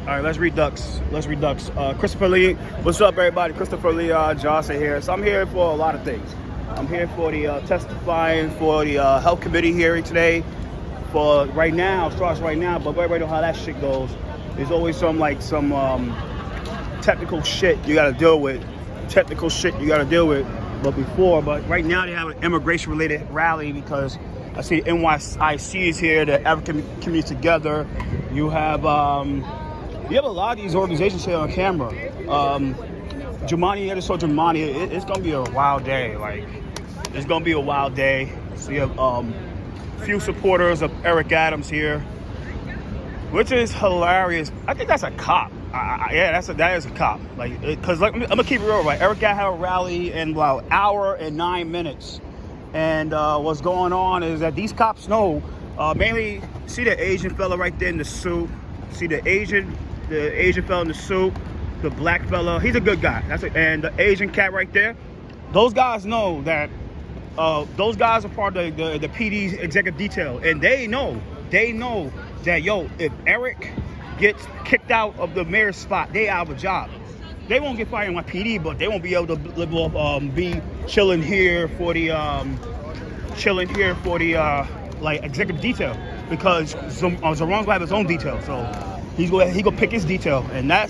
All right, let's redux. Christopher Lee, what's up, everybody? Christopher Lee Johnson here. So I'm here for a lot of things. I'm here for the testifying for the health committee hearing today. For right now, starts right now, but everybody know how that shit goes. There's always some technical shit you got to deal with. But right now they have an immigration-related rally because I see NYIC is here, the African community together. You have a lot of these organizations here on camera. Jumani, I just saw Jumani. It's gonna be a wild day. It's gonna be a wild day. So you have few supporters of Eric Adams here, which is hilarious. I think that's a cop. That is a cop. Because I'm gonna keep it real, right? Eric Adams had a rally in about an hour and 9 minutes, and what's going on is that these cops know. Mainly, see the Asian fella right there in the suit. See the Asian fella in the suit. The black fella, he's a good guy. And the Asian cat right there. Those guys know that. Those guys are part of the PD's executive detail, and they know that if Eric gets kicked out of the mayor's spot, they out of a job. They won't get fired in NYPD, but they won't be able to be chilling here for the executive detail because Zoran's gonna have his own detail, so he gonna pick his detail, and the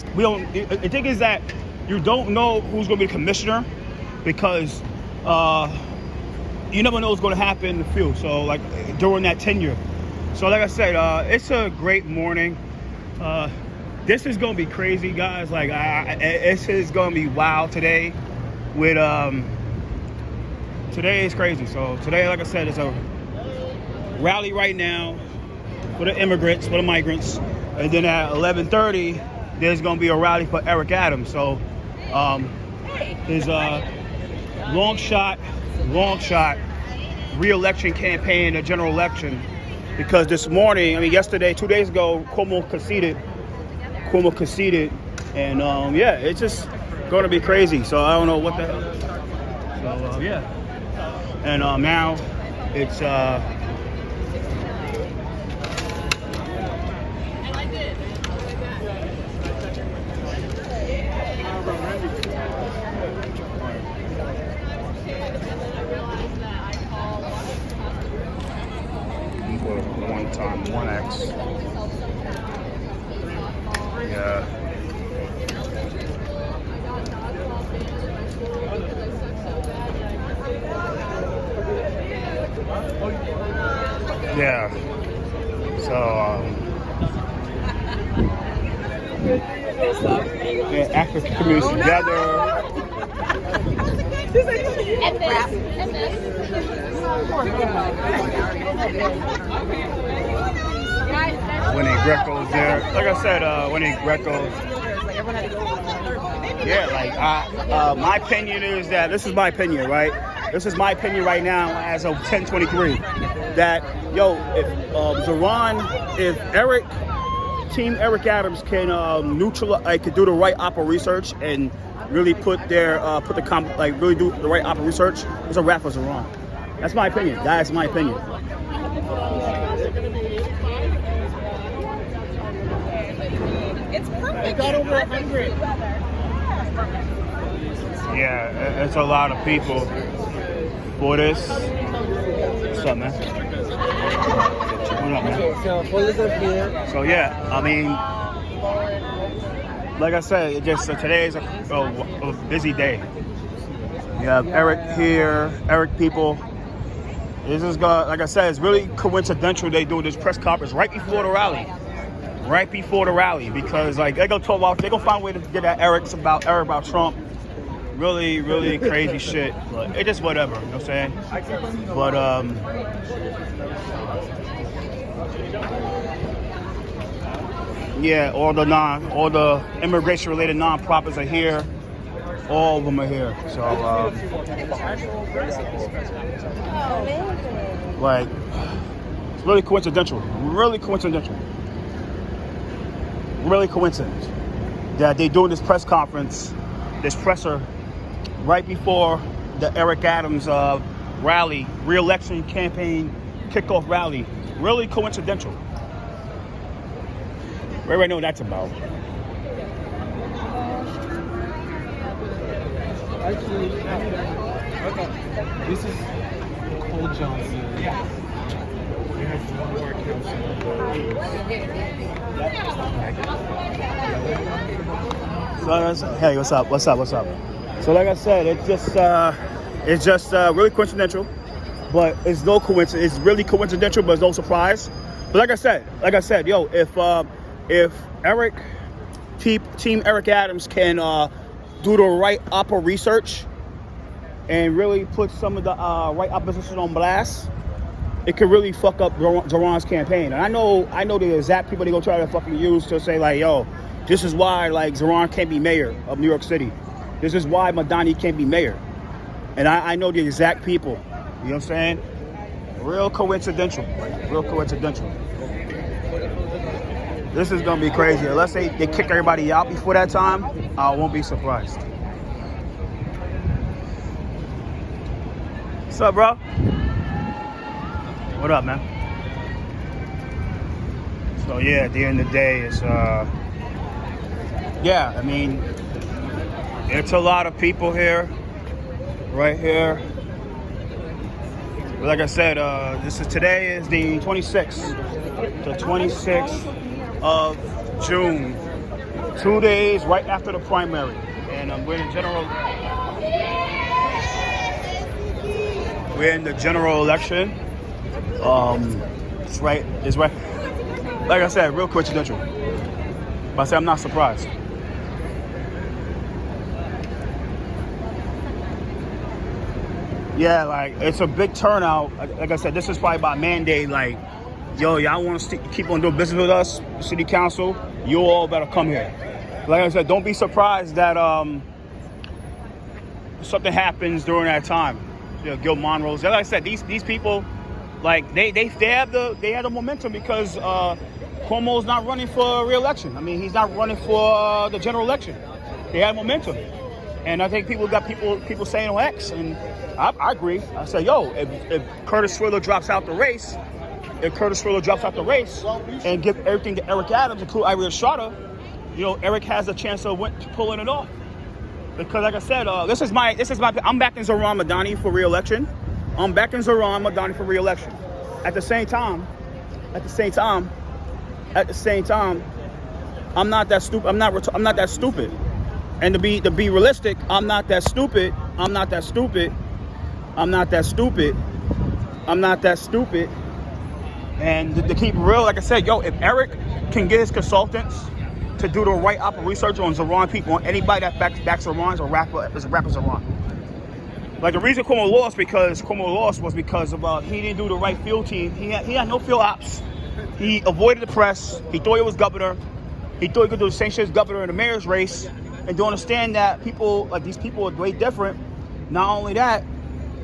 thing is that you don't know who's gonna be the commissioner because you never know what's gonna happen in the field. So during that tenure. So like I said, it's a great morning. This is gonna be crazy, guys. This is gonna be wild today. Today is crazy. So today, like I said, it's a rally right now for the immigrants, for the migrants, and then at 11:30, there's gonna be a rally for Eric Adams. So his long shot re-election campaign, a general election. Because this morning, yesterday, 2 days ago, Cuomo conceded, and it's just going to be crazy. So I don't know what the hell. So and now it's one time 1x. Yeah. So African communities together. Winnie Greco's there. Like I said, Winnie Greco. My opinion is that this is my opinion, right? This is my opinion right now as of 10:23. That if Team Eric Adams can could do the right opera research and really really do the right opera research, it's a wrap for Zoran. That's my opinion. That's my opinion. It's perfect. It got over 100. Yeah, it's a lot of people for this. What's up, man? What up, man? So like I said, today is a busy day. You have Eric here, Eric people. This is like I said, it's really coincidental they do this press conference right before the rally. Because they gonna talk about, they gonna find a way to get at Eric about Trump. Really, really crazy shit. But it's just whatever, you know what I'm saying? But all the immigration related nonprofits are here. All of them are here. So it's really coincidental. Really coincident that they doing this press conference, this presser, right before the Eric Adams rally, re-election campaign kickoff rally. Really coincidental. Everybody know what that's about. Actually, okay. This is Cole Johnson. Yeah. We have one more So hey, what's up? What's up? What's up? So like I said, it's just really coincidental, but it's no coincidence. It's really coincidental, but it's no surprise. But like I said, yo, if Eric, Team Eric Adams can do the right opera research and really put some of the right opposition on blast, it could really fuck up Zoran's campaign. And I know the exact people they gonna try to fucking use to say like, yo, this is why like Zoran can't be mayor of New York City. This is why Madani can't be mayor. And I know the exact people. You know what I'm saying? Real coincidental. Real coincidental. This is gonna be crazy. Unless they kick everybody out before that time, I won't be surprised. What's up, bro? What up, man? So yeah, at the end of the day, it's yeah, I mean, it's a lot of people here, right here. But like I said, today is the 26th, the 26th of June, 2 days right after the primary, and we're in the general election. It's right. Like I said, real coincidental. But I say I'm not surprised. Yeah, like it's a big turnout. Like I said, this is probably by mandate. Like, yo, y'all want to keep on doing business with us, city council? You all better come here. Like I said, don't be surprised that something happens during that time. You know, Gil Monroe's. Like I said, these people, like they have the momentum because Cuomo's not running for re-election. I mean, he's not running for the general election. They have momentum, and I think people saying on X, and I agree. I say, yo, if Curtis Swiller drops out the race, and give everything to Eric Adams, including Ira Estrada, you know, Eric has a chance of pulling it off. Because like I said, this is my. I'm backing Zoran Madani for re-election. At the same time, I'm not that stupid. I'm not that stupid. And to be realistic, I'm not that stupid. And to keep it real, like I said, yo, if Eric can get his consultants to do the right opera research on Zoran people, on anybody that backs Zoran is a rapper Zoran. Like the reason Cuomo lost was because he didn't do the right field team. He had no field ops. He avoided the press. He thought he was governor. He thought he could do the same shit as governor in the mayor's race. And to understand that these people are way different. Not only that,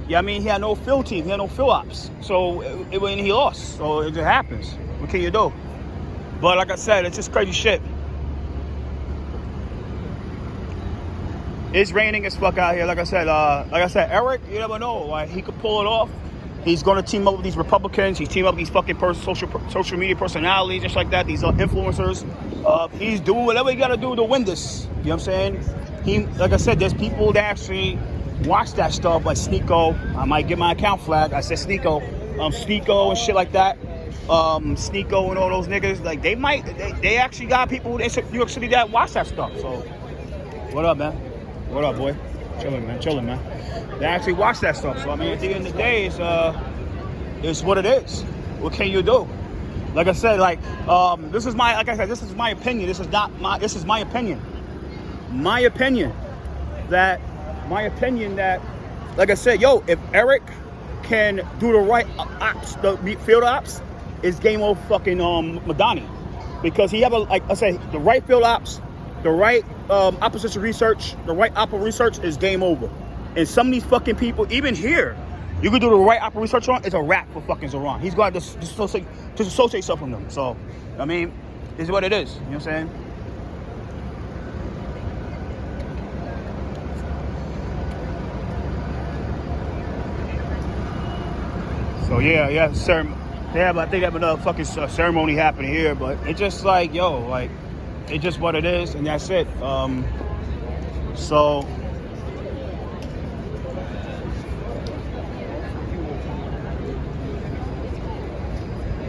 yeah, I mean, he had no field team. He had no field ops. So he lost. So it just happens. What can you do? But like I said, it's just crazy shit. It's raining as fuck out here. Like I said, Eric, you never know. Like he could pull it off. He's going to team up with these Republicans. He's teaming up with these fucking social media personalities, just like that. These influencers. He's doing whatever he got to do to win this. You know what I'm saying? Like I said, there's people that actually watch that stuff, like Sneeko. I might get my account flagged. I said Sneeko. Sneeko and shit like that. Sneeko and all those niggas. Like they actually got people in New York City that watch that stuff. So, what up, man? What up, boy? Chilling, man. They actually watch that stuff. So I mean, at the end of the day, it's what it is. What can you do? Like I said, this is my opinion. This is my opinion. My opinion that, like I said, yo, if Eric can do the right ops, the field ops, it's game over fucking Madani, because he have the right field ops, the right opposition research, the right opera research is game over. And some of these fucking people, even here, you can do the right opera research on, it's a wrap for fucking Zoran. He's going to disassociate himself from them. So, I mean, this is what it is. You know what I'm saying? So, yeah, sir. Yeah, but I think they have another fucking ceremony happening here. But it's just like, yo, like, it's just what it is, and that's it. So,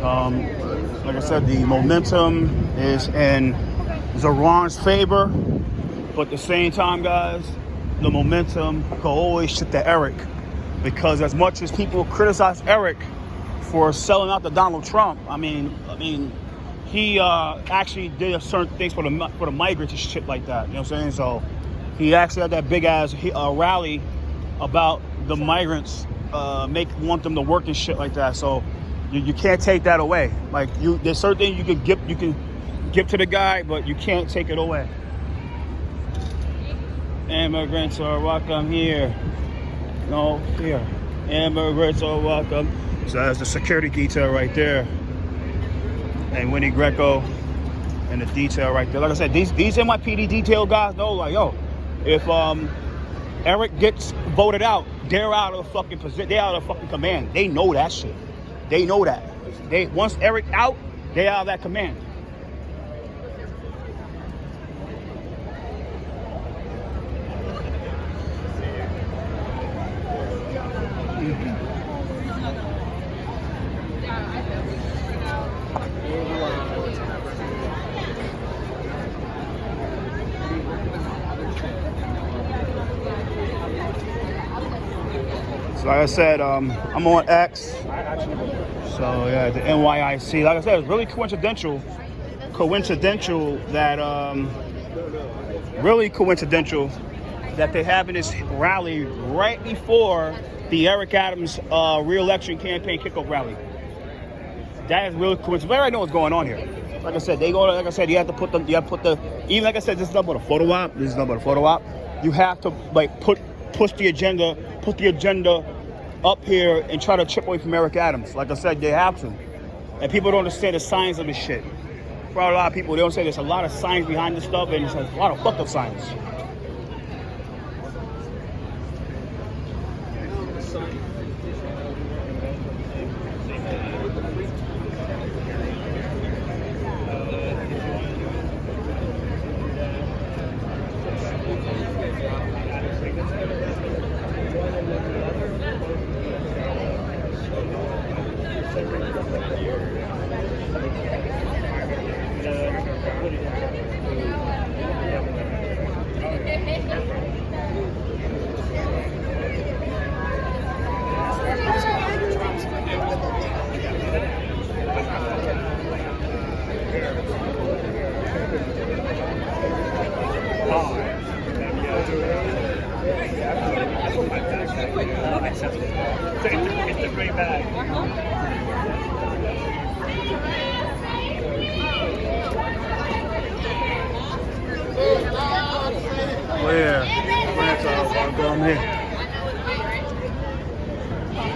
Like I said, the momentum is in Zoran's favor, but at the same time, guys, the momentum could always shift to Eric, because as much as people criticize Eric for selling out to Donald Trump, I mean, he actually did certain things for the migrants and shit like that. You know what I'm saying? So he actually had that big ass rally about the migrants, want them to work and shit like that. So you can't take that away. Like there's certain things you can give to the guy, but you can't take it away. Immigrants are welcome here. No fear. Immigrants are welcome. So that's the security detail right there. And Winnie Greco and the detail right there. Like I said, these NYPD detail guys know, like, yo, if Eric gets voted out, they're out of the fucking position. They're out of fucking command. They know that shit. They know that. Once Eric out, they're out of that command. So like I said, I'm on X. So yeah, the NYIC. Like I said, it's really coincidental that they're having this rally right before the Eric Adams re-election campaign kickoff rally. That is really coincidental. But I already know what's going on here. Like I said, you have to put the even like I said, this is not about a photo op. You have to like push the agenda up here and try to chip away from Eric Adams. Like I said, they have to. And people don't understand the science of this shit. For a lot of people, they don't say there's a lot of science behind this stuff, and there's a lot of fucked up science. Where? Where's our gum here? And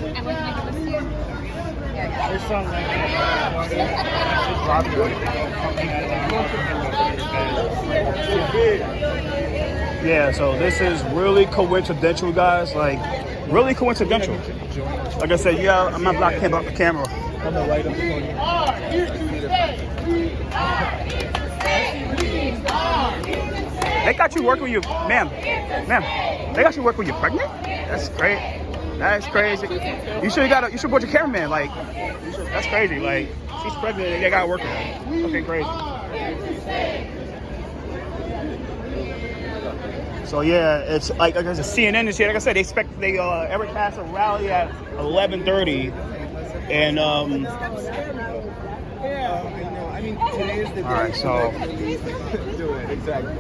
we can make this here. There's some Yeah, so this is really coincidental, guys. Like, really coincidental. Like I said, yeah, I'm not blocking out the camera. on the right of the podium. They got you working when you, ma'am, they got you working when you're pregnant? That's great. That's crazy. You should put your cameraman, like, that's crazy. Like, she's pregnant and they got to work with her. Okay, crazy. So yeah, it's like there's a CNN this year. Like I said, Eric has a rally at 11:30, and Yeah, I know. I mean, today is the day. All right, so do it exactly.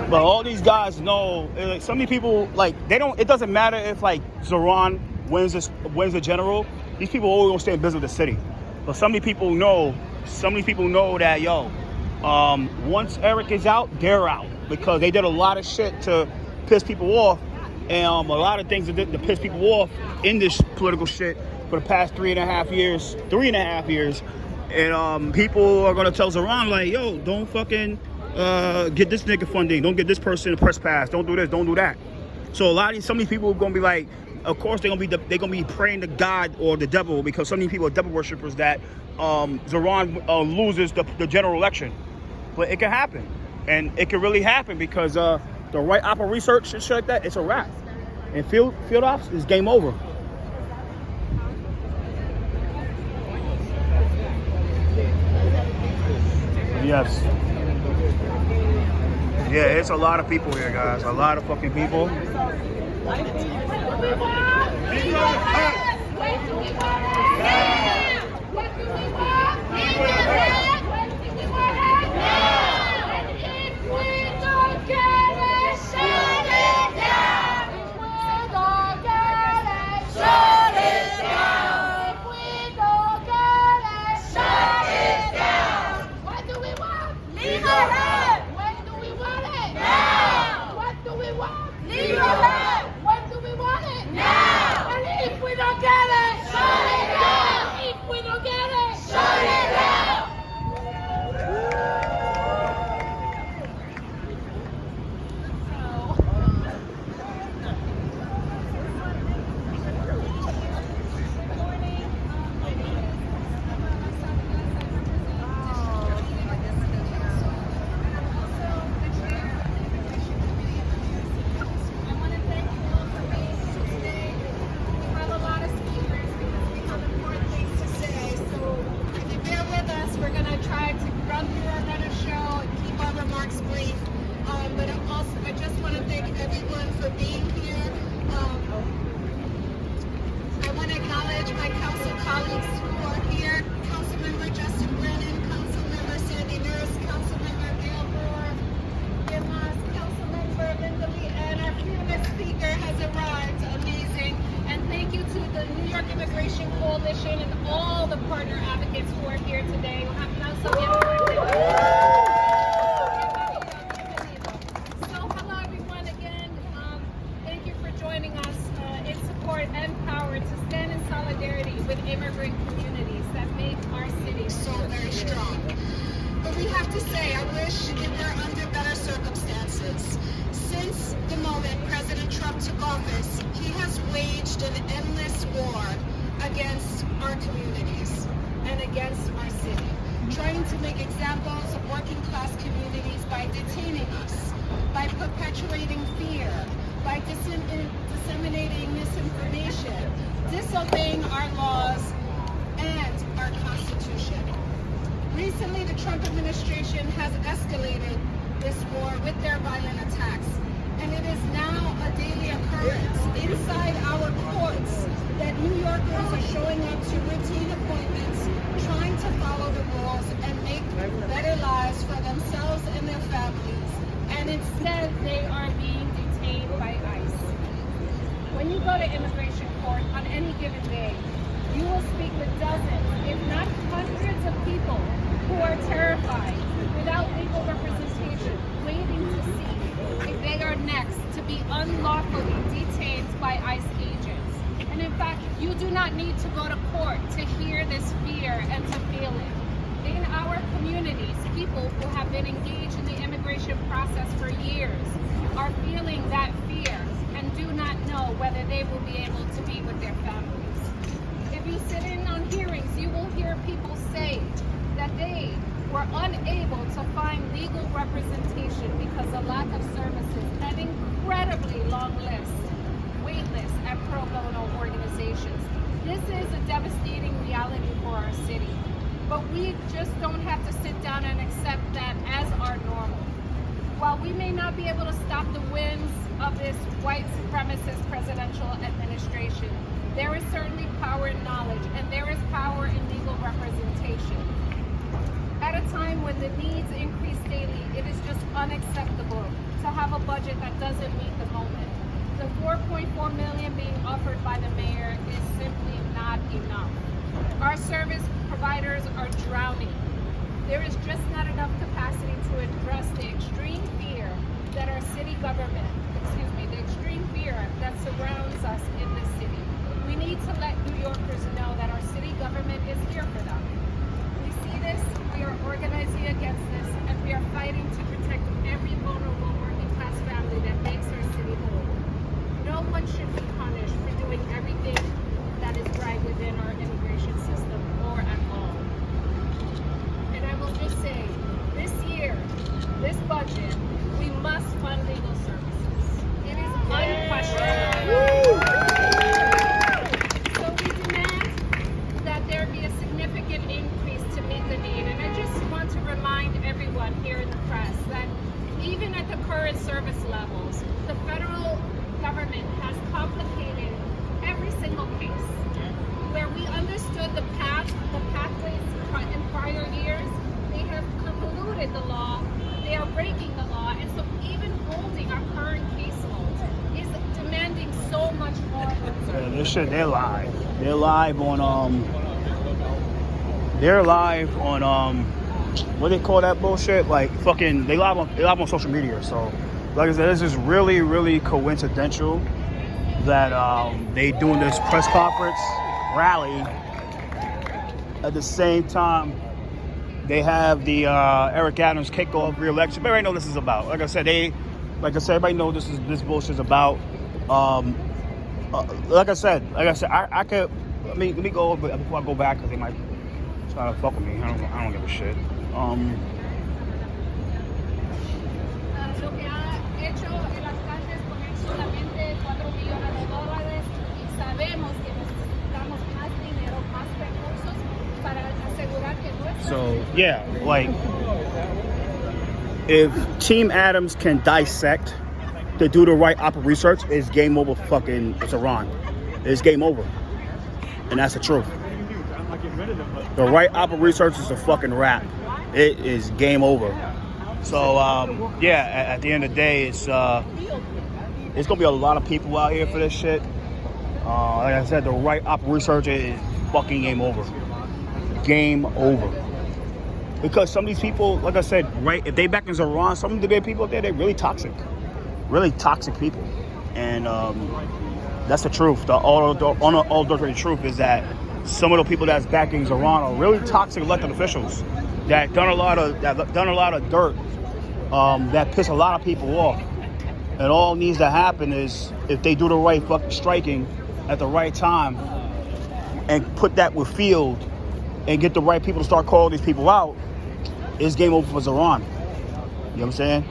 but all these guys know. Like, so many people, like, they don't. It doesn't matter if like Zoran wins the general. These people always gonna stay in business with the city. But so many people know that once Eric is out, they're out, because they did a lot of shit to piss people off, and a lot of things to piss people off in this political shit for the past 3.5 years. And people are gonna tell Zoran, like, yo, don't fucking get this nigga funding, don't get this person a press pass, don't do this, don't do that. So some of these people are gonna be like, of course they're gonna be praying to God or the devil, because so many people are devil worshippers that Zoran loses the general election. But it can happen, and it can really happen because the right opera research and shit like that, it's a wrap. And field ops is game over. Yes. Yeah, it's a lot of people here, guys. A lot of fucking people. Immigration Coalition and all the partner advocates who are here today. So hello everyone again. Thank you for joining us in support and power to stand in solidarity with immigrant communities that make our city so very strong. But we have to say, I wish it were under better circumstances. Since the moment President Trump took office, he has waged an endless war against our communities and against our city, trying to make examples of working class communities by detaining us, by perpetuating fear, by disseminating misinformation, disobeying our laws and our Constitution. Recently, the Trump administration has escalated this war with their violent attacks, and it is now a daily occurrence inside our courts that New Yorkers are showing up to routine appointments, trying to follow the rules and make better lives for themselves and their families, and instead they are being detained by ICE. When you go to immigration court on any given day, you will speak with dozens, if not hundreds of people who are terrified, without legal representation, waiting to see if they are next to be unlawfully detained by ICE agents. And in fact, you do not need to go to court to hear this fear and to feel it. In our communities, people who have been engaged in the immigration process for years are feeling that fear and do not know whether they will be able to be with their families. If you sit in on hearings, you will hear people say that they were unable to find legal representation because of lack of services, an incredibly long list, wait list at pro bono organizations. This is a devastating reality for our city, but we just don't have to sit down and accept that as our normal. While we may not be able to stop the winds of this white supremacist presidential administration, there is certainly power in knowledge, and there is power in legal representation. At a time when the needs increase daily, it is just unacceptable to have a budget that doesn't meet the moment. The $4.4 million being offered by the mayor is simply not enough. Our service providers are drowning. There is just not enough capacity to address the extreme fear that our city government, the extreme fear that surrounds us in this city. We need to let New Yorkers know that our city government is here for them. We see this, we are organizing against this, and we are fighting to protect every vulnerable working class family that makes our city whole. No one should be punished for doing at service levels. The federal government has complicated every single case. Where we understood the pathways in prior years, they have convoluted the law, they are breaking the law, and so even holding our current caseload is demanding so much more. Yeah, this shit, they're live. They're live on what they call that bullshit? Like fucking they live on social media. So like I said, this is really, really coincidental that they doing this press conference rally at the same time they have the Eric Adams kickoff re-election. But everybody know this is about. Like I said, everybody know this bullshit is about. Like I said, I could. Let me go over before I go back because they might try to fuck with me. I don't give a shit. Lo que ha hecho el alcalde es poner solamente $4 millones y sabemos que necesitamos más dinero, más recursos para asegurar que nuestra. So yeah, like if Team Adams can dissect to do the right opera research, it's game over. It's Iran. It's game over, and that's the truth. The right opera research is a fucking wrap. It is game over. So yeah, at the end of the day, it's gonna be a lot of people out here for this shit. Like I said, the right opera research is fucking game over. Game over. Because some of these people, like I said, right, if they back in Iran, some of the people out there, they're really toxic people, and that's the truth. The unadulterated truth is that some of the people that's backing Iran are really toxic elected officials that done a lot of dirt that piss a lot of people off. And all needs to happen is if they do the right fucking striking at the right time and put that with field and get the right people to start calling these people out, it's game over for Iran. You know what I'm saying?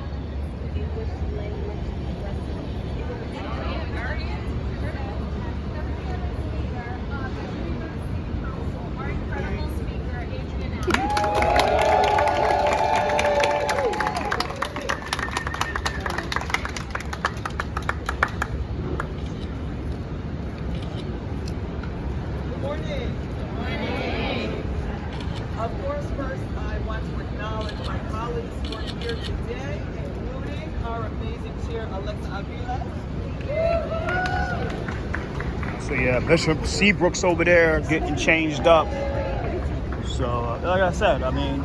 Of course, first I want to acknowledge my colleagues who are here today, including our amazing chair, Alexa Avila. So yeah, Bishop Seabrook's over there getting changed up. So like I said, I mean,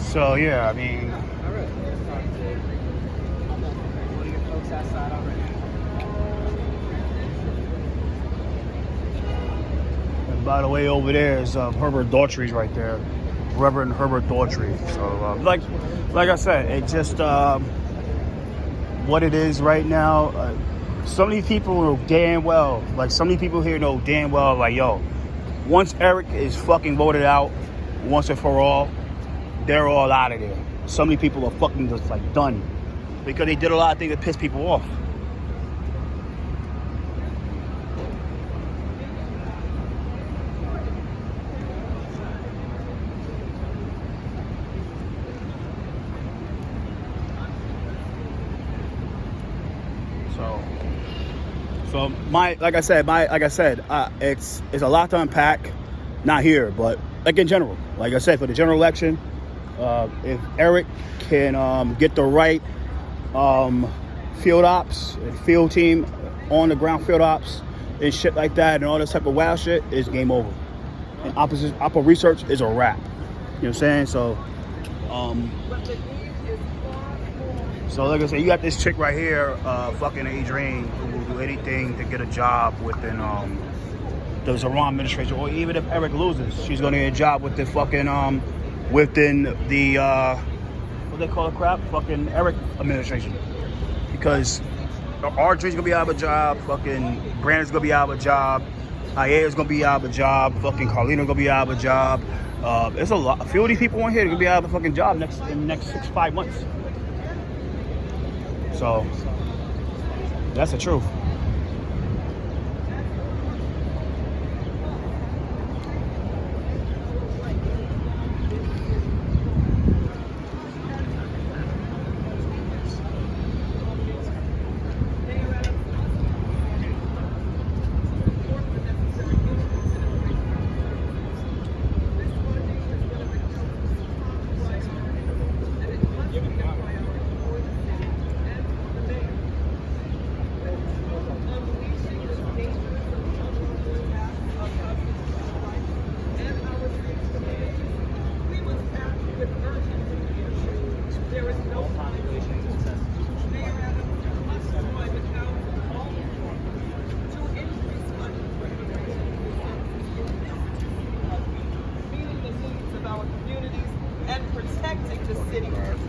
so yeah, I mean, and by the way, over there is Herbert Daughtry's right there, Reverend Herbert Daughtry. So like I said, it just what it is right now. So many people know damn well, like so many people here know damn well, like yo, once Eric is fucking voted out, once and for all, they're all out of there. So many people are fucking just like done because they did a lot of things that piss people off. So like I said, it's a lot to unpack. Not here, but like in general. Like I said, for the general election, if Eric can get the right field ops and field team on the ground field ops and shit like that and all this type of wild shit, is game over. And opera research is a wrap. You know what I'm saying? So, so like I said, you got this chick right here, fucking Adrienne, who will do anything to get a job within the Iran administration, or even if Eric loses, she's gonna get a job with the fucking within the what they call it, crap, fucking Eric administration, because Audrey's gonna be out of a job, fucking Brandon's gonna be out of a job, Aya's gonna be out of a job, fucking Carlina's gonna be out of a job. There's a few of these people on here are gonna be out of a fucking job in the next 5 months. So that's the truth.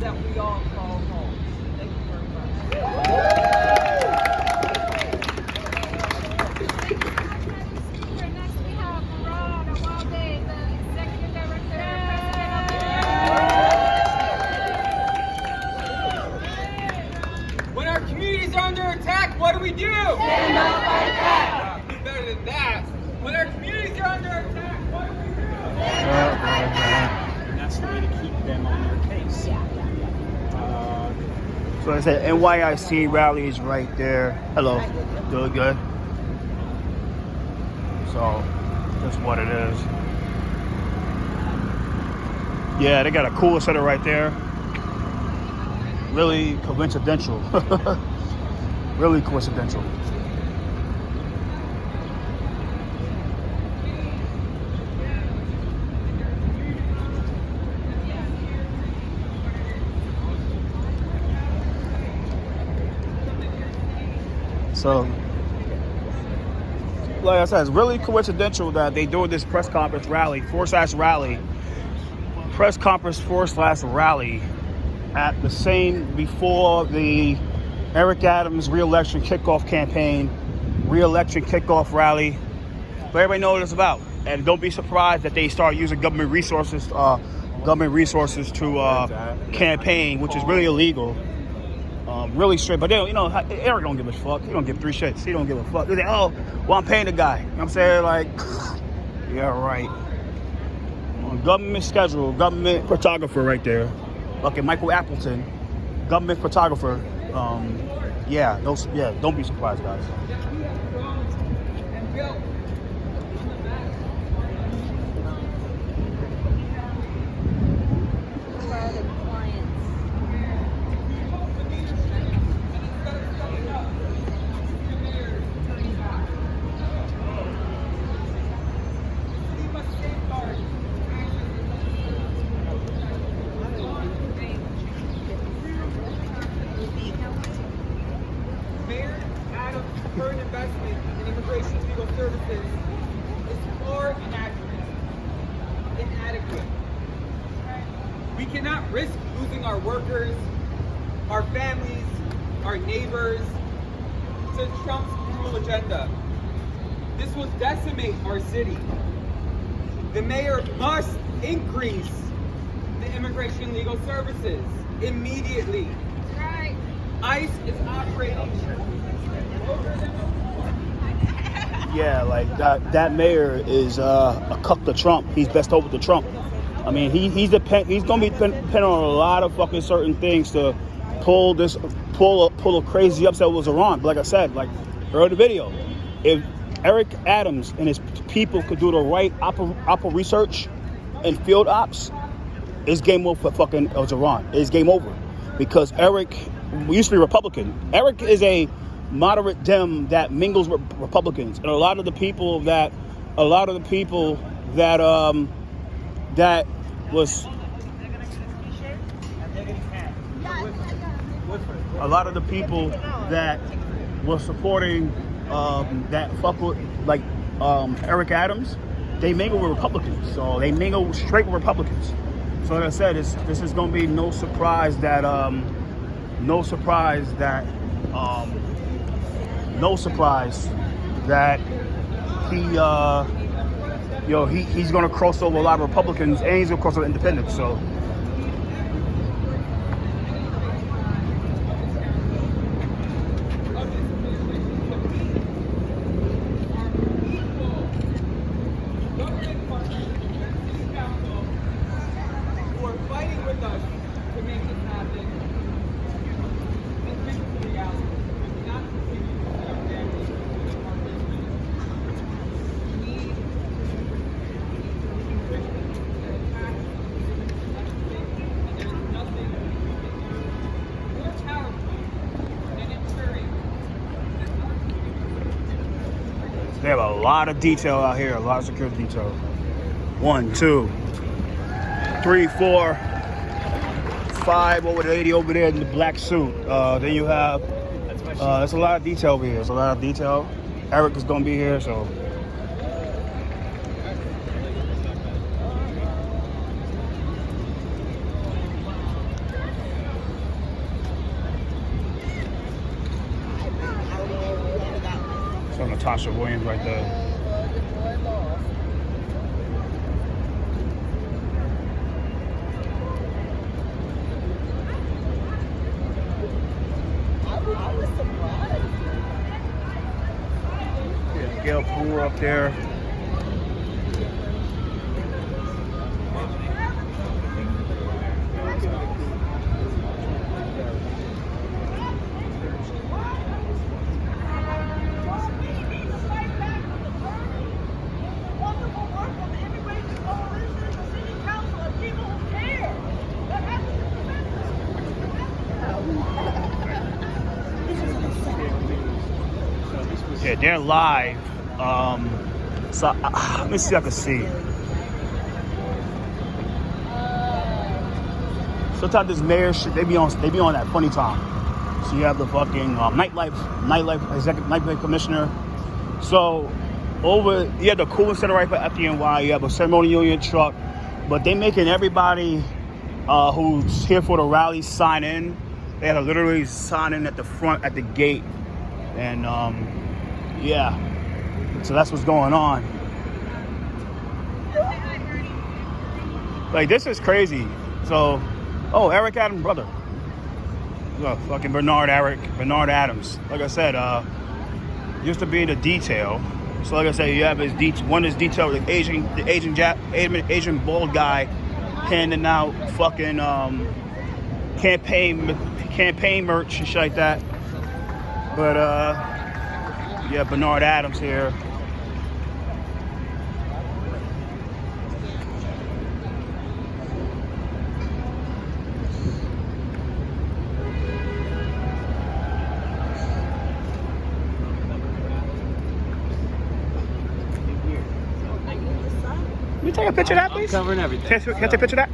That we all call home. Thank you very much. Next we have Ron Awalde, the Executive Director and When our communities are under attack, what do we do? Stand up, fight back. Do better than that. When our communities are under attack, what do we do? And that's the way to keep them on their case. So I said NYIC rally is right there. Hello, doing good. So that's what it is. Yeah, they got a cool center right there. Really coincidental. Really coincidental. So, like I said, it's really coincidental that they doing this press conference rally, press conference / rally at the same before the Eric Adams re-election kickoff campaign, re-election kickoff rally. But everybody knows what it's about, and don't be surprised that they start using government resources to campaign, which is really illegal. Really straight, but they don't, Eric don't give a fuck. He don't give three shits. He don't give a fuck. They say, oh, well, I'm paying the guy. You know what I'm saying? Like, yeah, right. On government schedule, government photographer right there. Okay, Michael Appleton, government photographer. Don't be surprised, guys. Current investment in immigration legal services is far inadequate. We cannot risk losing our workers, our families, our neighbors to Trump's cruel agenda. This will decimate our city. The mayor must increase the immigration legal services immediately. Right. ICE is operating. Yeah, like that mayor is a cuck to Trump. He's best over to Trump. I mean, he's gonna be depending on a lot of fucking certain things to pull a crazy upset with Iran. But like I said, like earlier in the video, if Eric Adams and his people could do the right opera research and field ops, it's game over for fucking Iran. It's game over because Eric used to be Republican. Eric is a moderate Dem that mingles with Republicans, and a lot of the people that was a lot of the people that was supporting that fuck with Eric Adams, they mingle with Republicans. So they mingle straight with Republicans. So like I said, this is gonna be no surprise that um, no surprise that he he's gonna cross over a lot of Republicans and he's gonna cross over independents. So who are fighting with us to make this happen. And this is the reality. We cannot continue to see our families and our business. We need Christians that attack everything, and there is nothing we can do more powerfully than ensuring that our they have a lot of detail out here, a lot of security detail. 1, 2, 3, 4, 5 over the lady over there in the black suit. Then you have there's a lot of detail over here. There's a lot of detail. Eric is gonna be here, so. So Natasha Williams right there. Yeah, Gail Poole up there. Yeah, they're live. So let me see if I can see. Sometimes this mayor shit, they be on that funny time. So you have the fucking nightlife commissioner. So you have the cooling center right at the NY. You have a ceremonial union truck, but they making everybody who's here for the rally sign in. They had to literally sign in at the front at the gate, and yeah. So that's what's going on. Like, this is crazy. So, Eric Adams' brother. Fucking Bernard Adams. Like I said, used to be in the detail. So like I said, you have his one is detail, the Asian bald guy handing out fucking campaign merch and shit like that. But yeah, Bernard Adams here. Can you take a picture of that, please? I'm covering everything. Can I take a picture of that?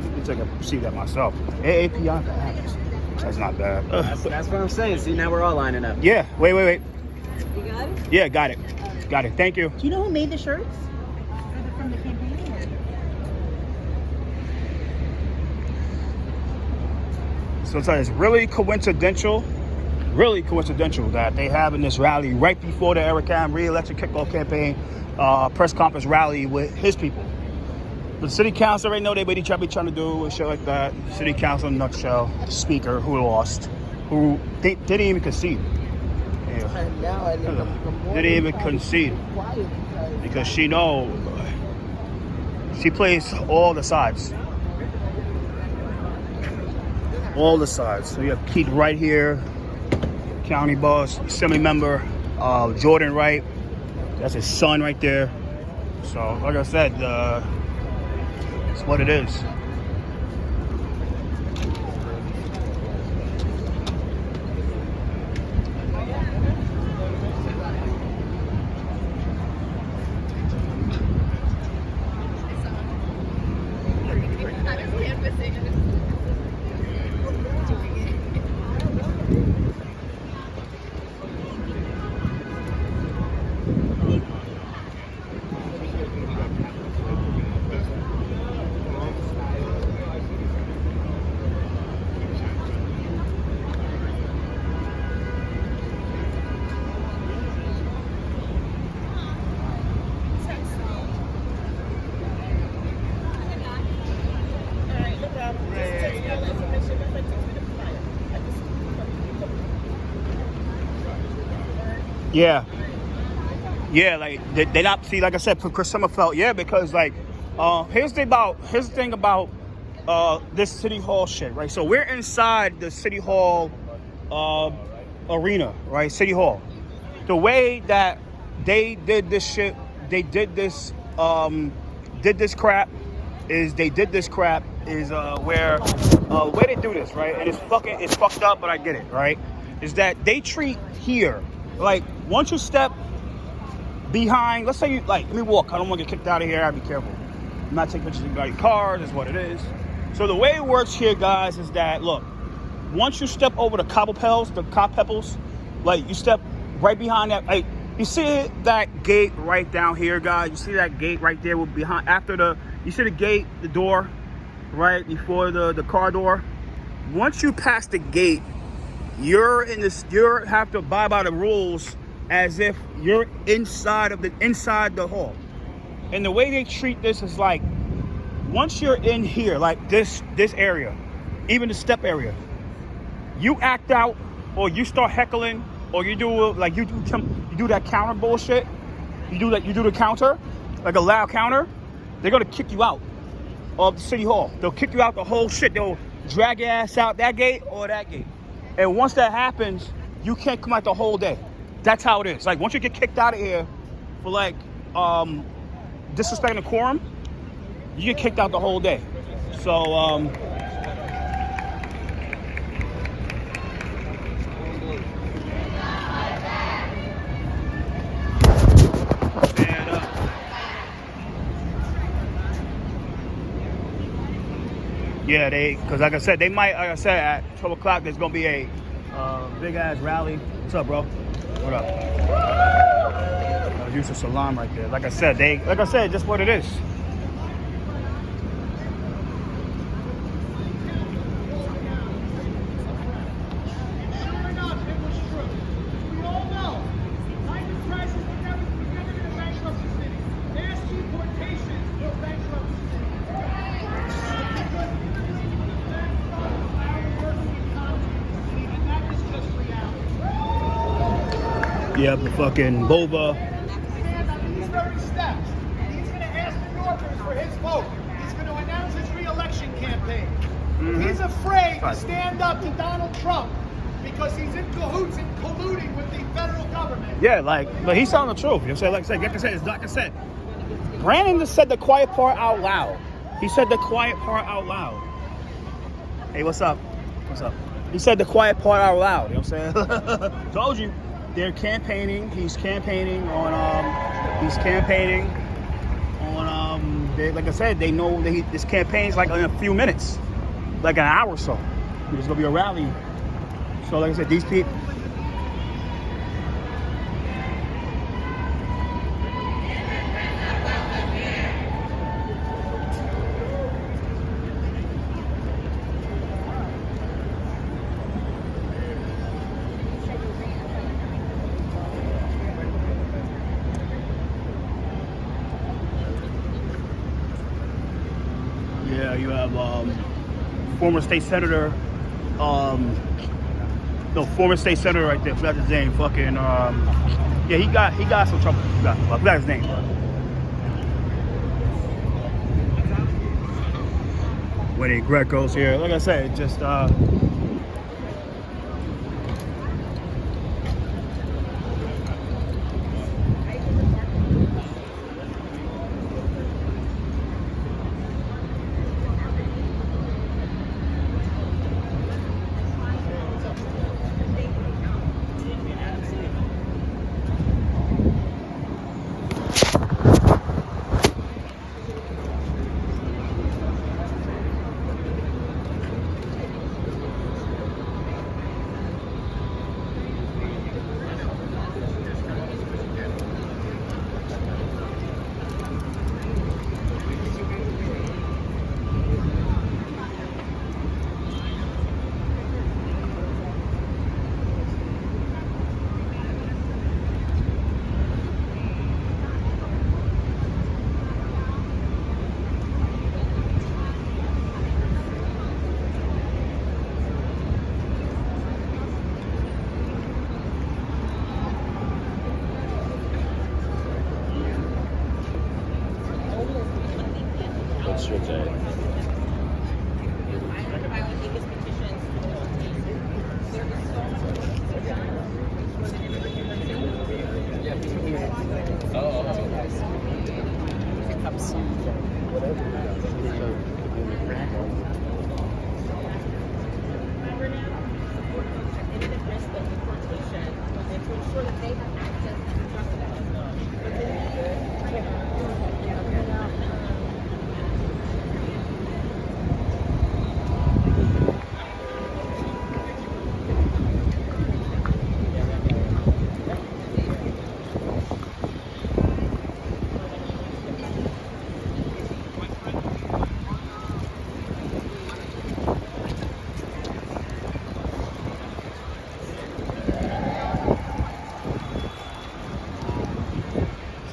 Let me take a see that myself. AAPI for Adams. That's not bad. That's what I'm saying. See, now we're all lining up. Yeah. Wait. You got it? Yeah, got it. Got it. Thank you. Do you know who made the shirts? From the campaign? So it's really coincidental that they having this rally right before the Eric Adams re-election kickoff campaign press conference rally with his people. The city council right now, they what each be trying to do and shit like that. City council in a nutshell, speaker who lost, who didn't even concede. Yeah. Didn't even concede because she plays all the sides. All the sides. So you have Keith Wright here, county boss, assembly member, Jordan Wright. That's his son right there. So like I said, it's what it is. Yeah. Yeah, like they not see, like I said, for Chris Summerfeld, yeah, because like here's the thing about this city hall shit, right? So we're inside the city hall arena, right? City Hall. The way that they did this shit, they did this crap is where way they do this, right? And it's fucked up, but I get it, right? Is that they treat here like once you step behind, let's say you like, let me walk. I don't want to get kicked out of here. I gotta be careful. I'm not taking pictures of anybody's cars. Is what it is. So the way it works here, guys, is that look, once you step over the cop pebbles, like you step right behind that. Like you see that gate right down here, guys. You see that gate right there with behind you see the gate, the door, right before the car door. Once you pass the gate, you have to abide by the rules as if you're inside the hall. And the way they treat this is like once you're in here, like this area, even the step area, you act out or you start heckling or you do that counter bullshit. You do the counter, like a loud counter, they're gonna kick you out of the city hall. They'll kick you out the whole shit. They'll drag your ass out that gate or that gate. And once that happens, you can't come out the whole day. That's how it is. Like once you get kicked out of here for like disrespecting the quorum, you get kicked out the whole day. So yeah, because like I said, at 12 o'clock, there's going to be a big ass rally. What's up, bro? What up? Use of salam right there. Like I said, just what it is. Yeah, the fucking Bova. These very steps, he's going to ask the New Yorkers for his vote. He's going to announce his re-election campaign. He's afraid to stand up to Donald Trump because he's in cahoots and colluding with the federal government. Yeah, but he's telling the truth. You know what I'm saying? Like I said, Brandon just said the quiet part out loud. He said the quiet part out loud. Hey, what's up? What's up? He said the quiet part out loud. You know what I'm saying? Told you. They're campaigning. He's campaigning on. Like I said, they know that this campaign's like in a few minutes, like an hour or so. There's gonna be a rally. So, like I said, these people. Yeah, you have former state senator, former state senator right there. I forgot his name. Fucking, yeah, he got some trouble. I forgot his name. Winnie Greco's here. Like I said, just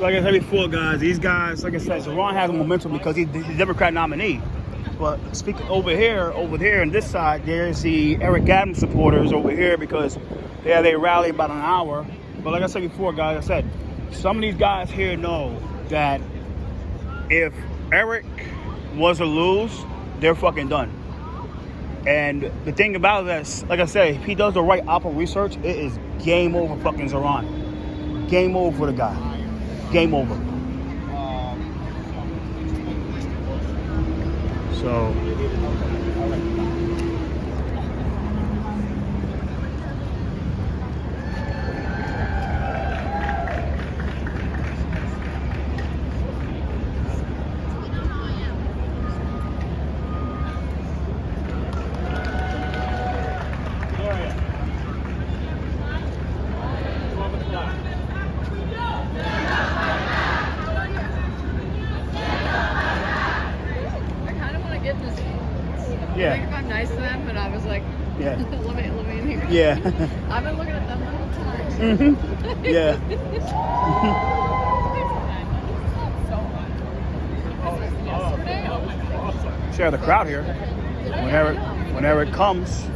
So like I said before, guys, these guys, like I said, Zoran has a momentum because he's the Democrat nominee. But speaking over there, on this side, there's the Eric Adams supporters over here because they rally about an hour. But like I said before, guys, I said some of these guys here know that if Eric was to lose, they're fucking done. And the thing about this, like I said, if he does the right Opera research, it is game over fucking Zoran. Game over for the guy. Game over. So I think if I'm nice to them, but I was like, yeah. let me in here. Yeah. I've been looking at them the whole time. Mm-hmm. Yeah. Share the crowd here. Whenever it comes,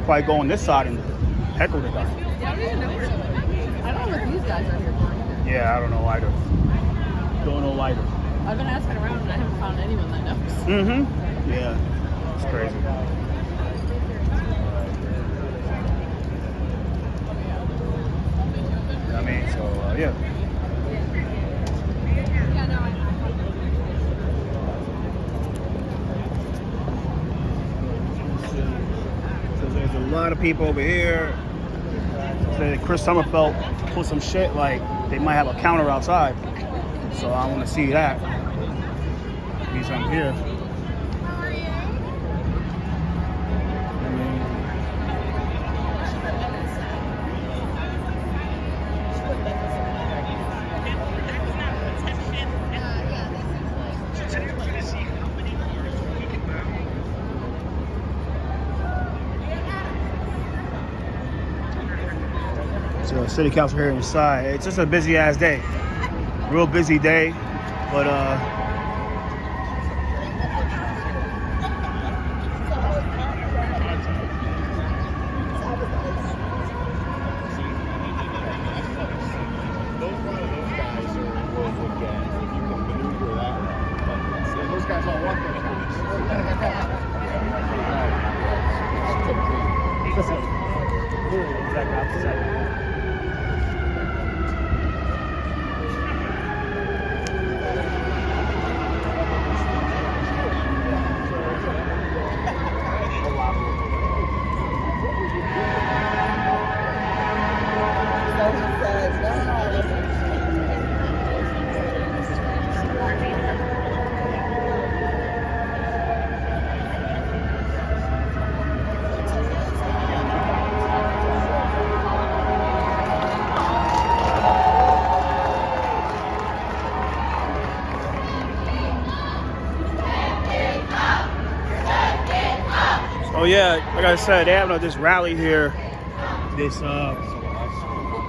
probably go on this side and heckle the guy. Yeah, I don't even know where I don't know what these guys are here for. Yeah, I don't know either. Don't know either. I've been asking around and I haven't found anyone that knows. Mm-hmm. Yeah. It's crazy. I mean, so, yeah. So there's a lot of people over here. Say Chris Summerfeld put some shit like they might have a counter outside. So I want to see that. He's on here. So city council here inside. It's just a busy ass day. Real busy day. But oh yeah, like I said, they have this rally here, this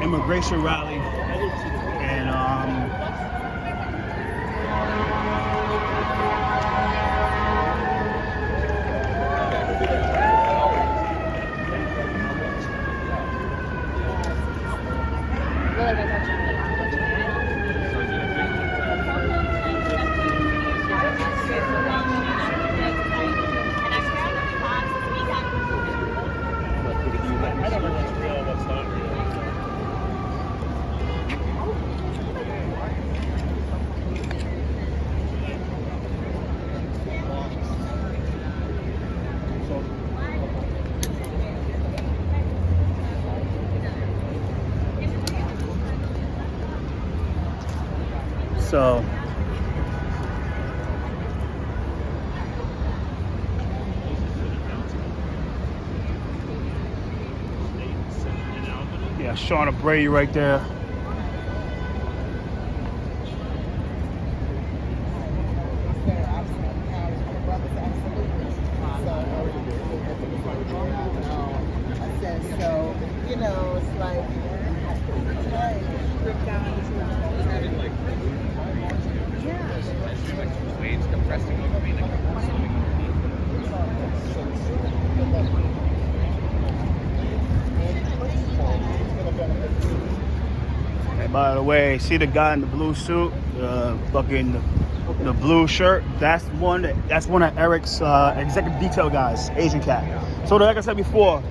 immigration rally, and so yeah, Shauna Brady right there. So, you know, it's like, hey, And by the way, see the guy in the blue suit, the blue shirt. That's one of Eric's executive detail guys, Asian cat. So like I said before,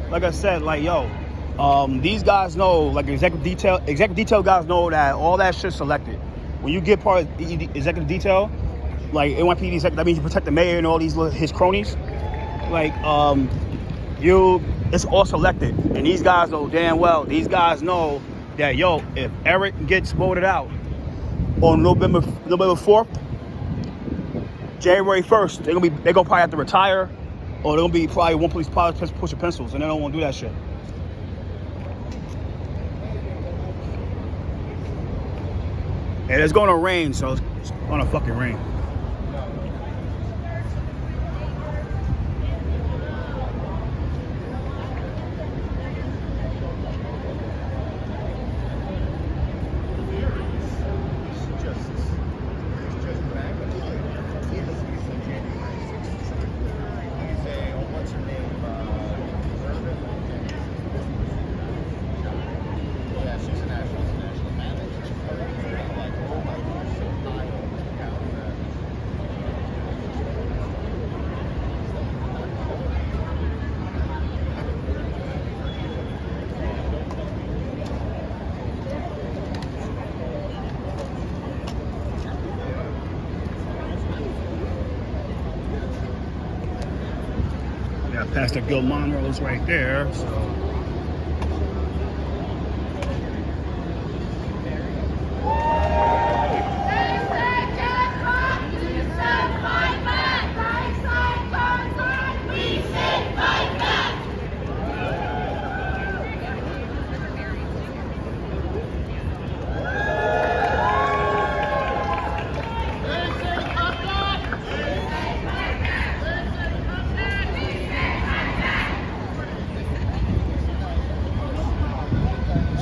these guys know, like executive detail guys know that all that shit's selected. When you get part of executive detail, like NYPD, that means you protect the mayor and all his cronies. It's all selected, and these guys know damn well. These guys know that if Eric gets voted out on November 4th, January 1st, they're gonna probably have to retire, or they're gonna be probably one police pushing pencils, and they don't want to do that shit. And it's gonna rain, so it's gonna fucking rain. Pastor Gil Monroe's right there, so.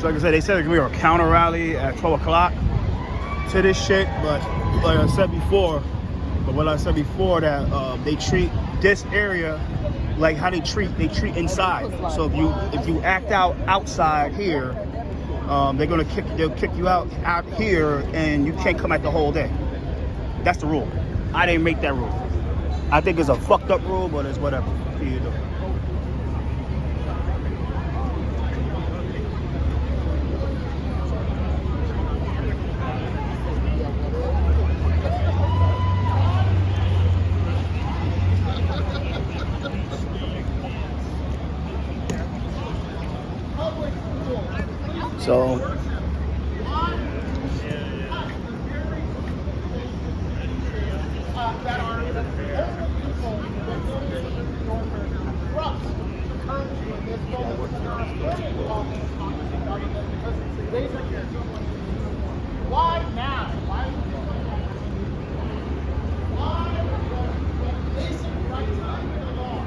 So like I said, they said there's gonna be a counter rally at 12 o'clock to this shit, but like I said before, that they treat this area like how they treat inside. So if you act out outside here, they'll kick you out here, and you can't come out the whole day. That's the rule. I didn't make that rule. I think it's a fucked up rule, but it's whatever. You do. So why now? Why? Basic rights under the law.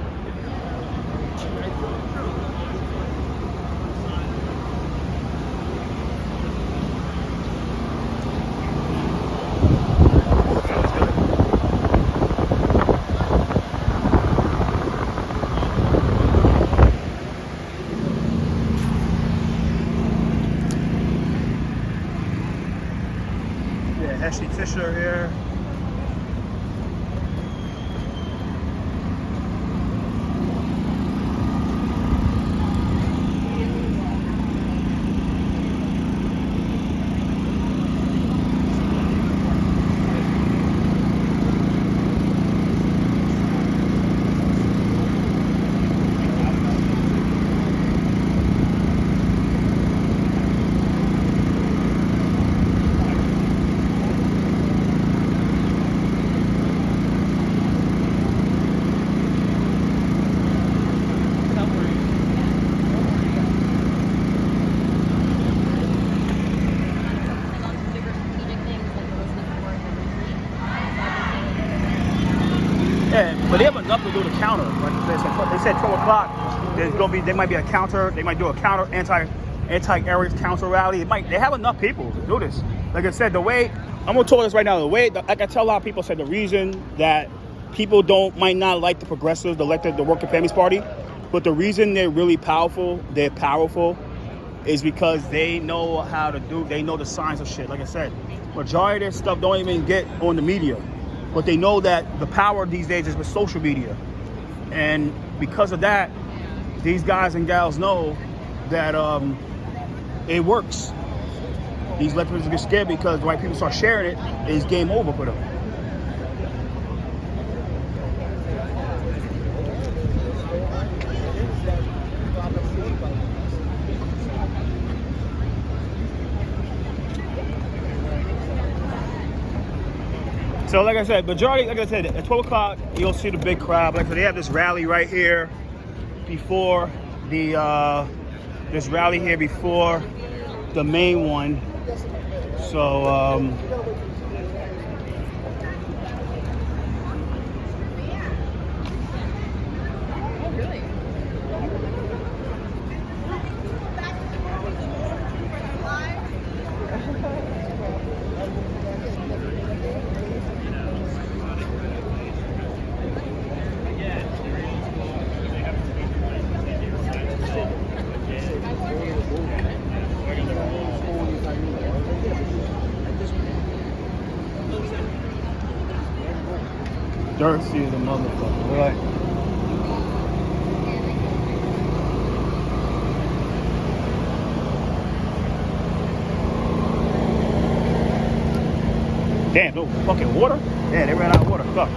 Ashley Fisher here. Yeah, but they have enough to do the counter. Like they said 12 o'clock. There might be a counter. They might do a counter anti-Eric counter rally. They have enough people to do this. Like I said, the way I'm gonna talk this right now. The way, like I tell a lot of people, said the reason that people might not like the progressives, the Working Families Party, but the reason they're really powerful, is because they know how to they know the signs of shit. Like I said, majority of their stuff don't even get on the media, but they know that the power these days is with social media, and because of that, these guys and gals know that it works. These electeds get scared because the white people start sharing it, it's game over for them. So like I said, majority, like I said, at 12 o'clock, you'll see the big crowd. Like I said, they have this rally right here before the main one. So thirsty as a motherfucker. Right? Damn, no fucking water? Yeah, they ran out of water. Fuck.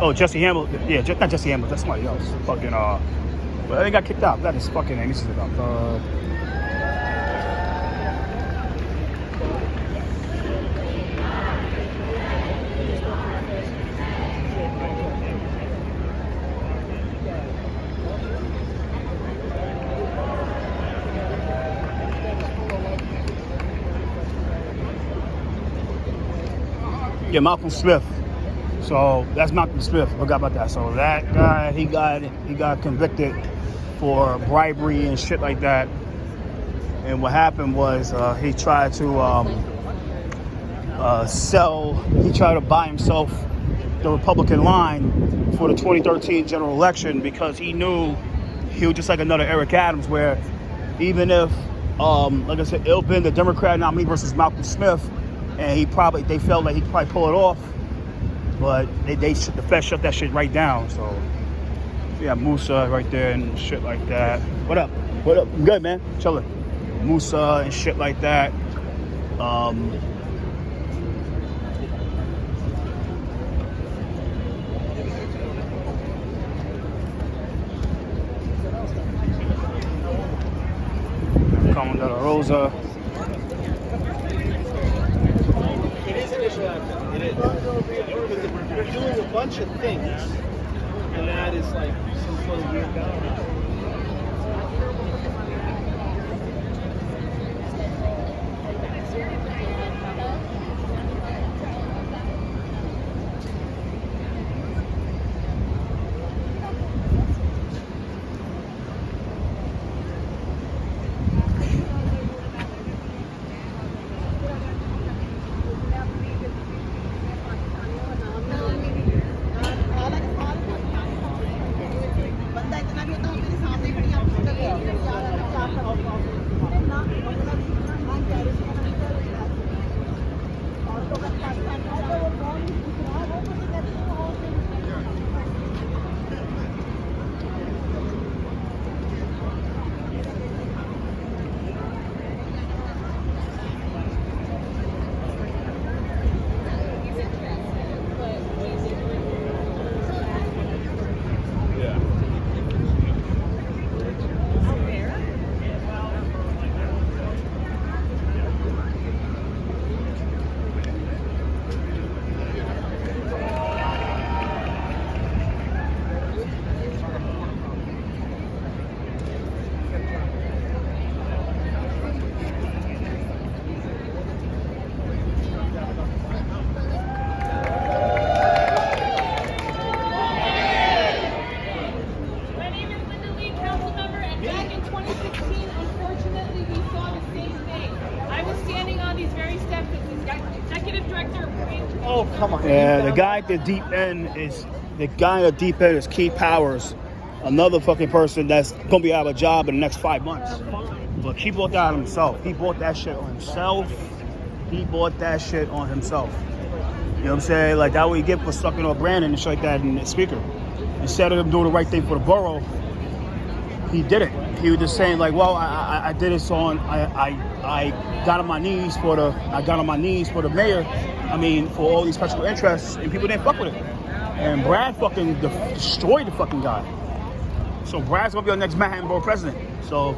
Oh, Jesse Hamilton. Yeah, not Jesse Hamilton. That's somebody else. Fucking, but they got kicked out. That is fucking name. This is about, yeah, Malcolm Smith. So that's Malcolm Smith. Forgot about that. So that guy, he got convicted for bribery and shit like that. And what happened was he tried to buy himself the Republican line for the 2013 general election because he knew he was just like another Eric Adams, where even if, like I said, it'll been the Democrat nominee versus Malcolm Smith, and they felt like he could probably pull it off. But the Fed shut that shit right down. So yeah, Musa right there and shit like that. What up? What up? I'm good, man. Chilling. Musa and shit like that. Coming to La Rosa. It is an issue. It is. We're doing a bunch of things, and that is like some sort of weird balance. Banda itu nabi tahu director bring? Oh, come on. Yeah, the guy at the deep end is Keith Powers, another fucking person that's gonna be out of a job in the next 5 months. But he bought that on himself. He bought that shit on himself. You know what I'm saying? Like, that what you get for sucking on Brandon and shit like that in the speaker. Instead of him doing the right thing for the borough, he didn't. He was just saying like, well, I did this on. I got on my knees for the mayor. I mean, for all these special interests, and people didn't fuck with it. And Brad fucking destroyed the fucking guy. So Brad's gonna be our next Manhattan Borough president. So.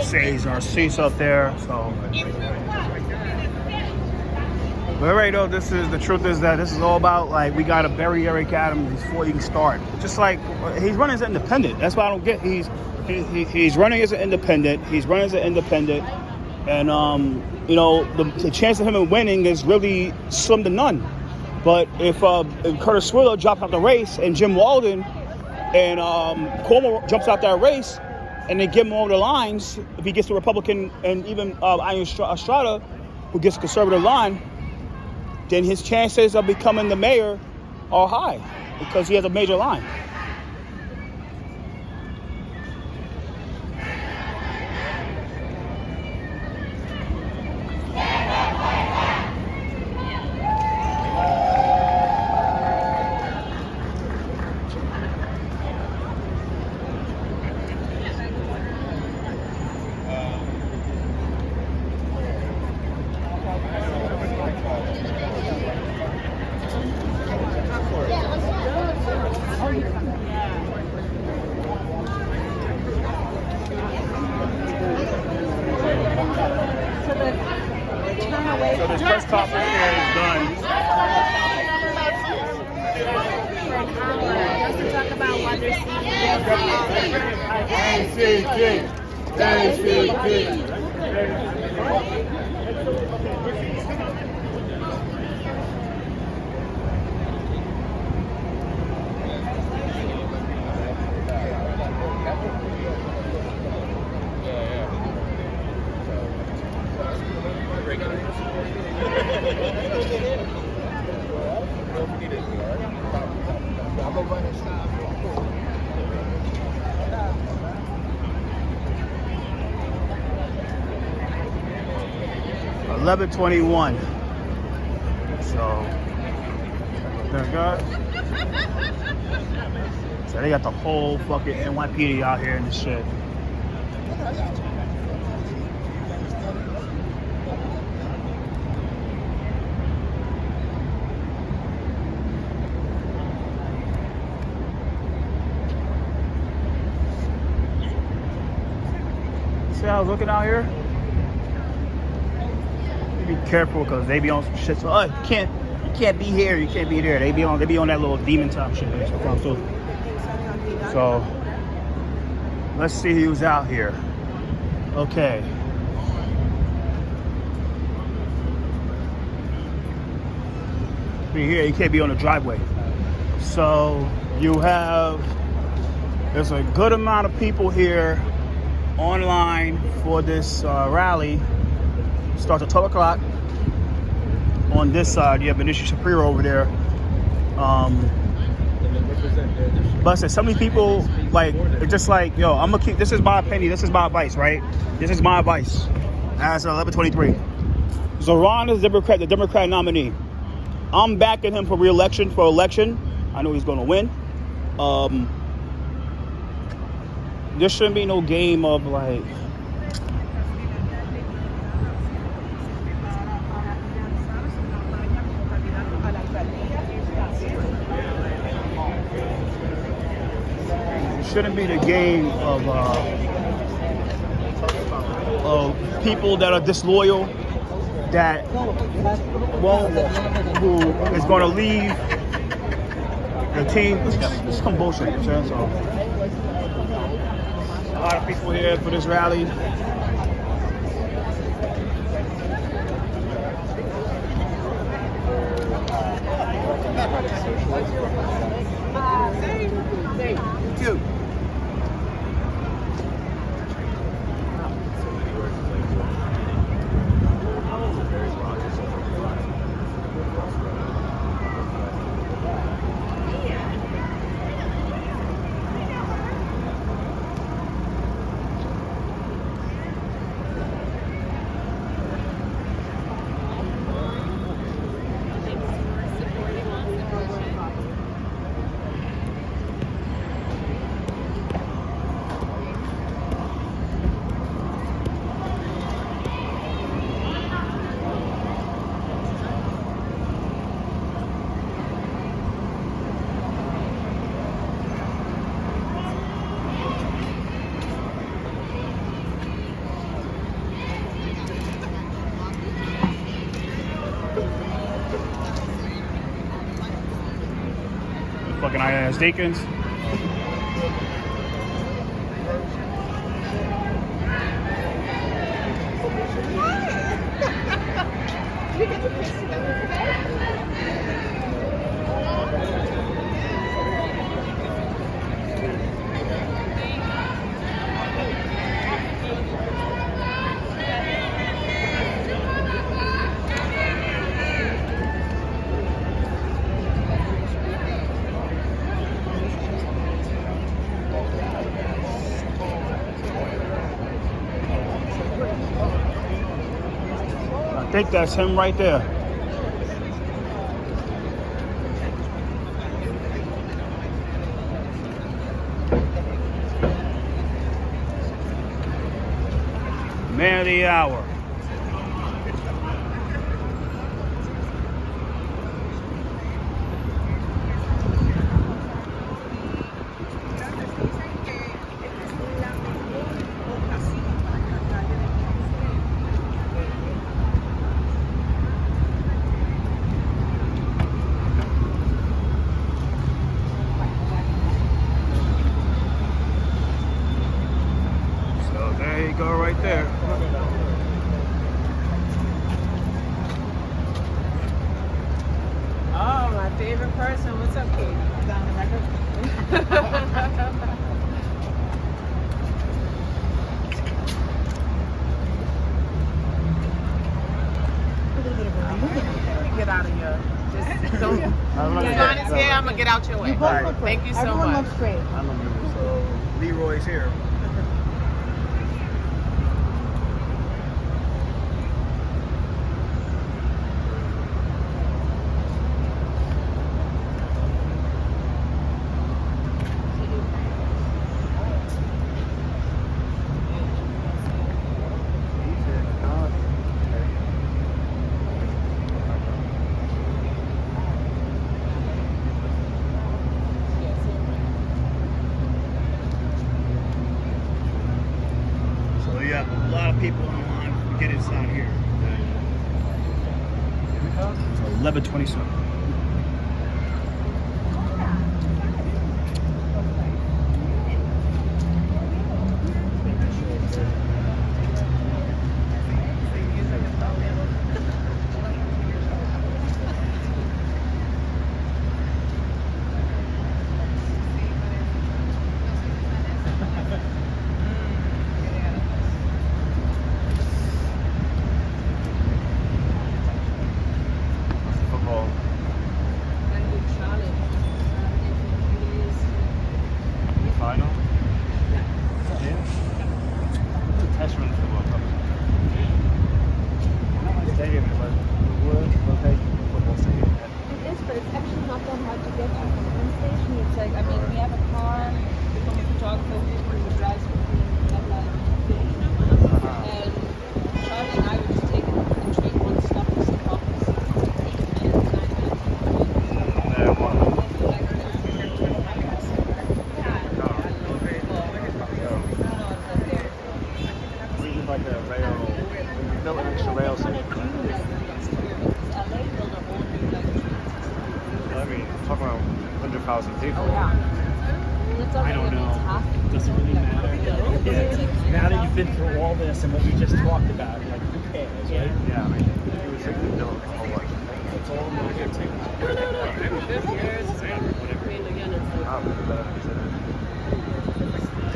Says our seats up there, so. But already though, the truth is that this is all about, like, we gotta bury Eric Adams before you can start. Just like he's running as an independent. That's why I don't get. He's running as an independent. And you know, the chance of him winning is really slim to none. But if Curtis Swiller drops out the race and Jim Walden and Cuomo jumps out that race, and they give him over the lines, if he gets the Republican and even Ian Estrada, who gets the conservative line, then his chances of becoming the mayor are high because he has a major line. So this press conference here is done. Just to talk about what they're Seeing. 11:21. So there we go. So they got the whole fucking NYPD out here in this shit. See how I was looking out here? Be careful because they be on some shit. So you can't be here, you can't be there. They be on that little demon top shit. So let's see who's out here. Okay. Be here, you can't be on the driveway. So there's a good amount of people here online for this rally. It starts at 12 o'clock. On this side, you have Benicio Shapiro over there. But I said, so many people, like, it's just like, yo, I'm gonna keep, this is my opinion, this is my advice, right? This is my advice as 1123. Zoran is the Democrat nominee. I'm backing him for election. I know he's gonna win. There shouldn't be no game of like, shouldn't be the game of people that are disloyal, that who is going to leave the team. It's compulsion, you know what I'm saying? So, a lot of people here for this rally. Two. Fucking IAS Deacons. I think that's him right there. Man of the hour. There you go, right there. Oh, my favorite person. What's up, Kate? Down the record. Get out of here. Just don't. As long as here, I'm gonna get out your way. Thank you so Everyone much. looks great. I love you. So Leroy's here. So you have a lot of people online to get inside here. So 1127. It is, but it's actually not that hard to get to from the train station. It's like, I mean, we have a car, we come a photographer who drives between Adelaide and Philly. And Charlie and I would just take the train one stop to St. Thomas. Like a rail, we built an extra rail system. I mean, talking about 100,000 people. I don't know. Does it really matter? Yeah. Now that you've been through all this and what we just talked about, like, who cares, right? Yeah, I mean, you would think we'd build a whole lot. It's all market. Every 50 years, I mean, again, it's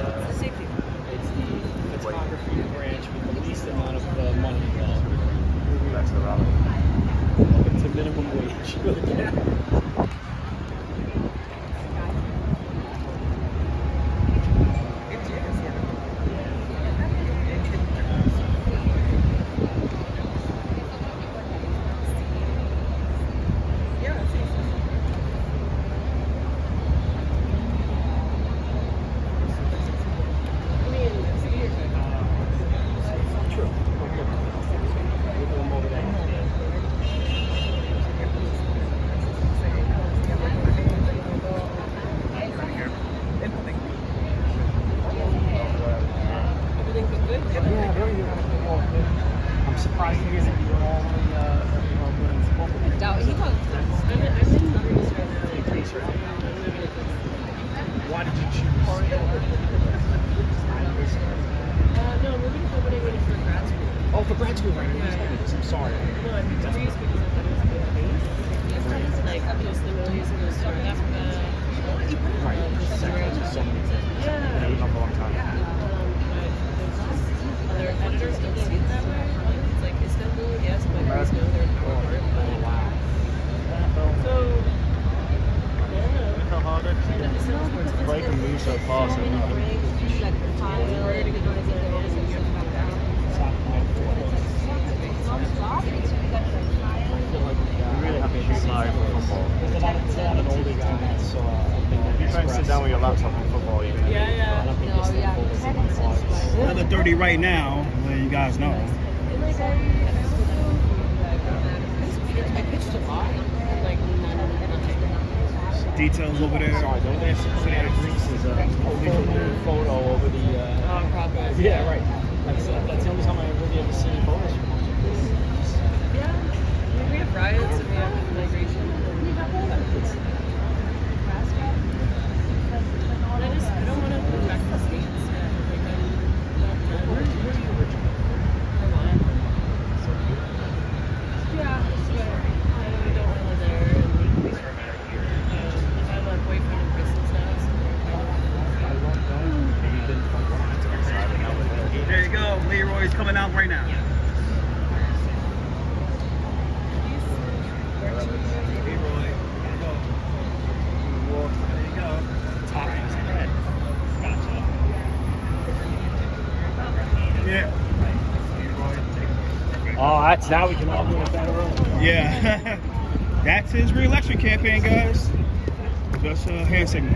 the safety. It's the photography branch with the least amount of money involved. That's the rally. It's a minimum wage. I'm surprised he isn't doing all the, Doubt he won't. I'm in Greece right now. Why did you choose? No, moving to Copenhagen for grad school. Oh, for grad school, right? I'm sorry. No, I moved to Greece because I thought it was a good place. Like, close to the Middle East and goes to Africa. Right. Yeah. We've been for a long time. Other editors don't see it that way. It's like Istanbul, yes, but Greece, no, they're an hour apart. Oh, wow. So, How hard it is. Break and move so fast. it's harder to get those ideas and stuff like that. We really have to shoot live for football. There's a lot of older guys, so If you try and sit down with your laptop and football, you're going to Yeah. Another 30 right now, let you guys know. I pitched a lot, like nothing. Details over there. Sorry, don't ask Cincinnati Greece is a photo over the. Yeah, right. That's the only time I really ever seen photos from Yeah, I mean, we have riots and we have migration. I don't want to move back to the States. Where are you originally? Yeah, but I don't want to live there. And I have a boyfriend in Bristol now, so There you go. Leroy's coming out right now. Leroy. There you go. Top of his head. Gotcha. Yeah. Oh, that's now we can all do it better. Yeah. That's his re-election campaign, guys. Just a hand signal.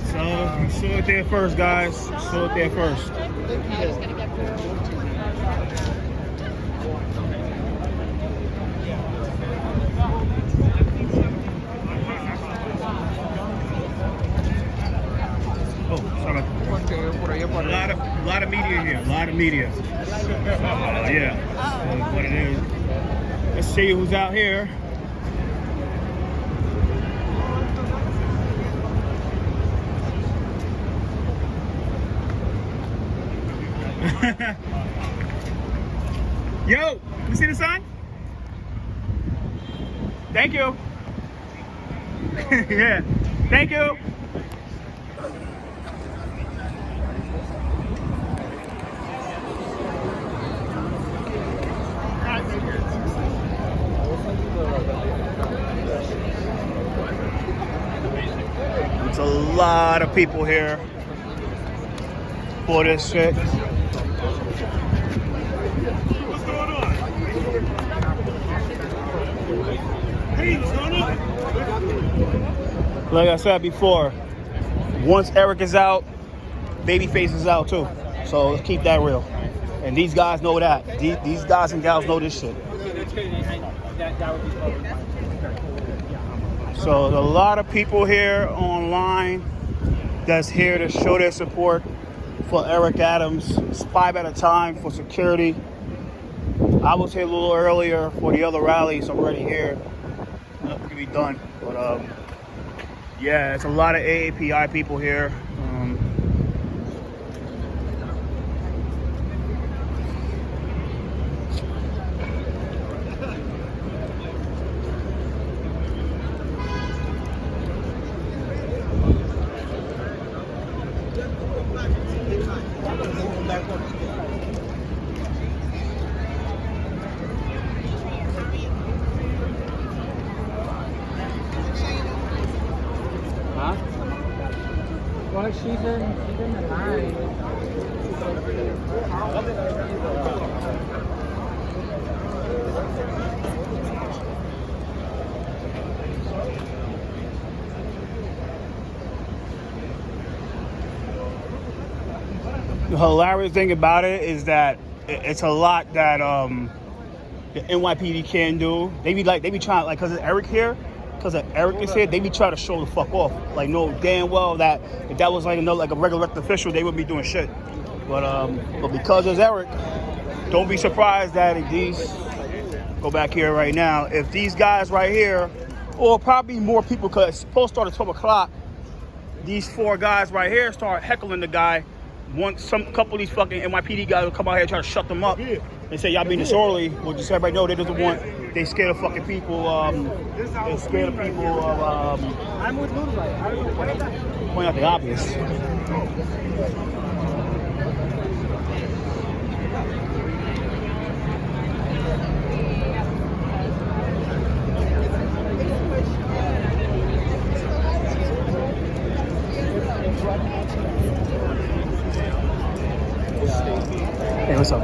So, you saw it there first, guys. Saw it there first. Oh, sorry. A lot of media here. A lot of media. Yeah. So what it is. Let's see who's out here. Yo, you see the sign? Thank you. Yeah, thank you. lot of people here for this shit. What's going on? Hey, what's going on? Like I said before, once Eric is out, Babyface is out too. So let's keep that real. And these guys know that. These guys and gals know this shit. So there's a lot of people here online that's here to show their support for Eric Adams. It's 5 at a time for security. I was here a little earlier for the other rallies. I'm already here. Nothing can be done. But yeah, it's a lot of AAPI people here. Well, she's in the line. The hilarious thing about it is that it's a lot that the NYPD can do. They be trying, like, because of Eric here, because Eric is here, they be trying to show the fuck off. Like, know damn well that if that was like another, like a regular elected official, they wouldn't be doing shit. But because there's Eric, don't be surprised that if these, go back here right now, if these guys right here, or probably more people, because it's supposed to start at 12 o'clock, these 4 guys right here start heckling the guy. Couple of these fucking NYPD guys will come out here and try to shut them up. They say y'all being disorderly. Well, just everybody know they doesn't want. They scared of fucking people. They scared of people of. I'm with point out the obvious. Hey, what's up?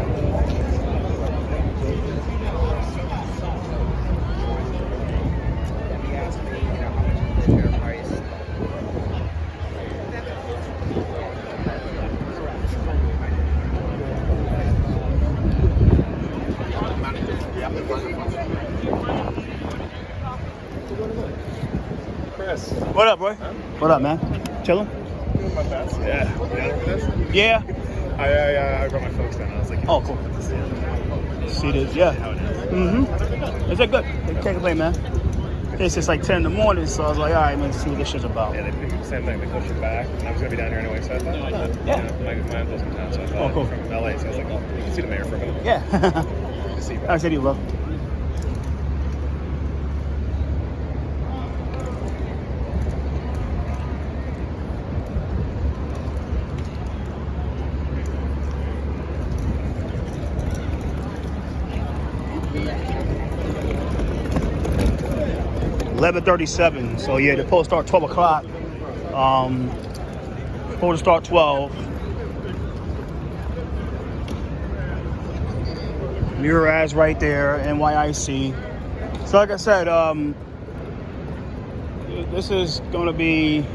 Chris. What up, boy? Huh? What up, man? Chilling? Doing my best. Yeah. You ready for this? Yeah. I brought my folks down. I was like, Oh, cool. See this? Yeah. Mm-hmm. Is that good? They can't complain, man. It's just like 10 in the morning, so I was like, all right, man, see what this shit's about. Yeah, they did the same thing. They pushed it back. And I was going to be down here anyway, so I thought, Yeah. You know, my uncle's in town, so I thought, Oh, cool. from LA, so I was like, oh, you can see the mayor for a minute. Yeah. Good to see you I back. said you, bro. 11:37. So yeah, the post start 12 o'clock. Supposed to start 12. Muraz right there, NYIC. So like I said, this is going to be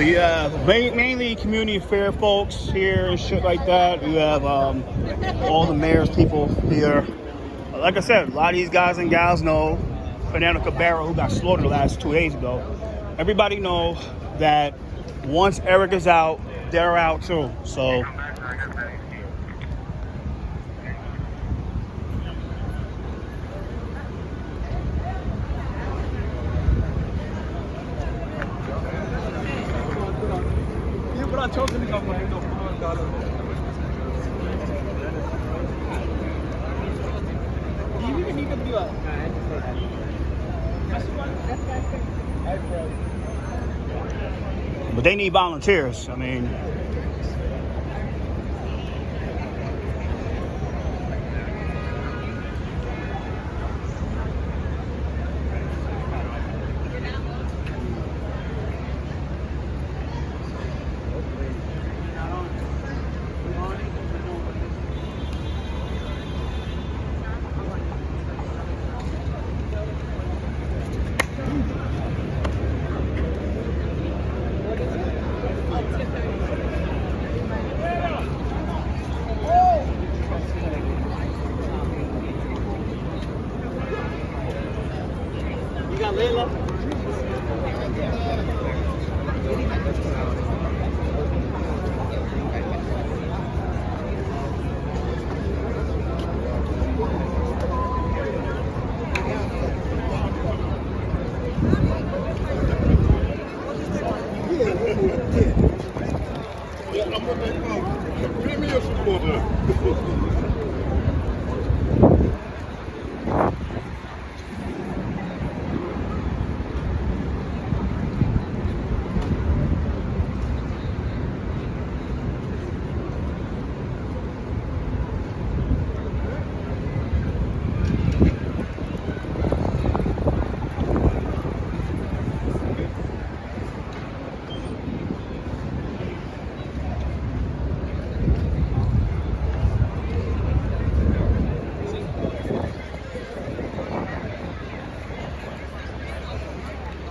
you have mainly community fair folks here and shit like that. You have all the mayor's people here. Like I said, a lot of these guys and gals know Fernando Cabrera, who got slaughtered the last 2 days ago. Everybody know that once Eric is out, they're out too. So. But they need volunteers. I mean,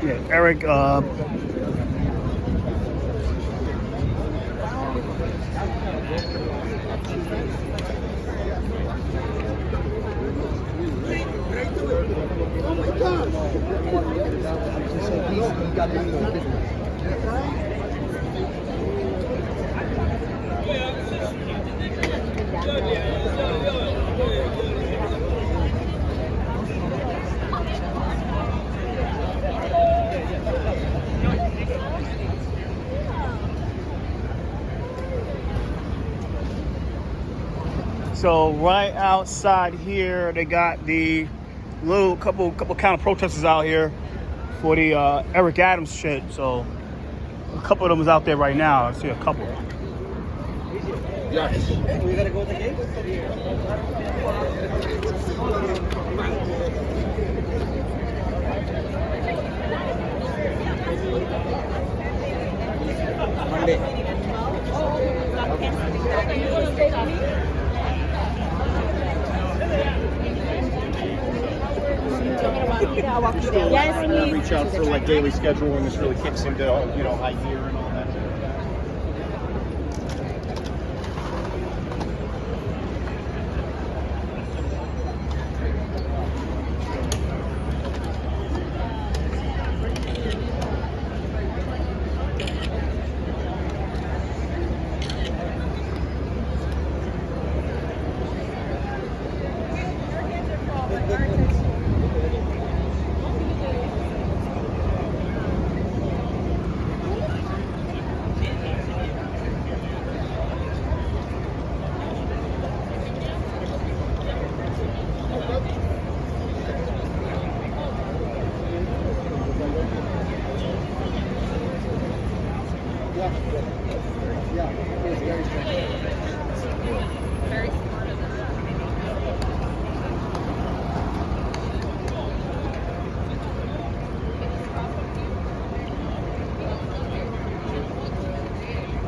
yeah, Eric. So right outside here, they got the little couple counter protesters out here for the Eric Adams shit. So a couple of them is out there right now. I see a couple. Yes. We gotta go with the gate? Yes, please. Reach out for like daily schedule when this really kicks into high gear and all that.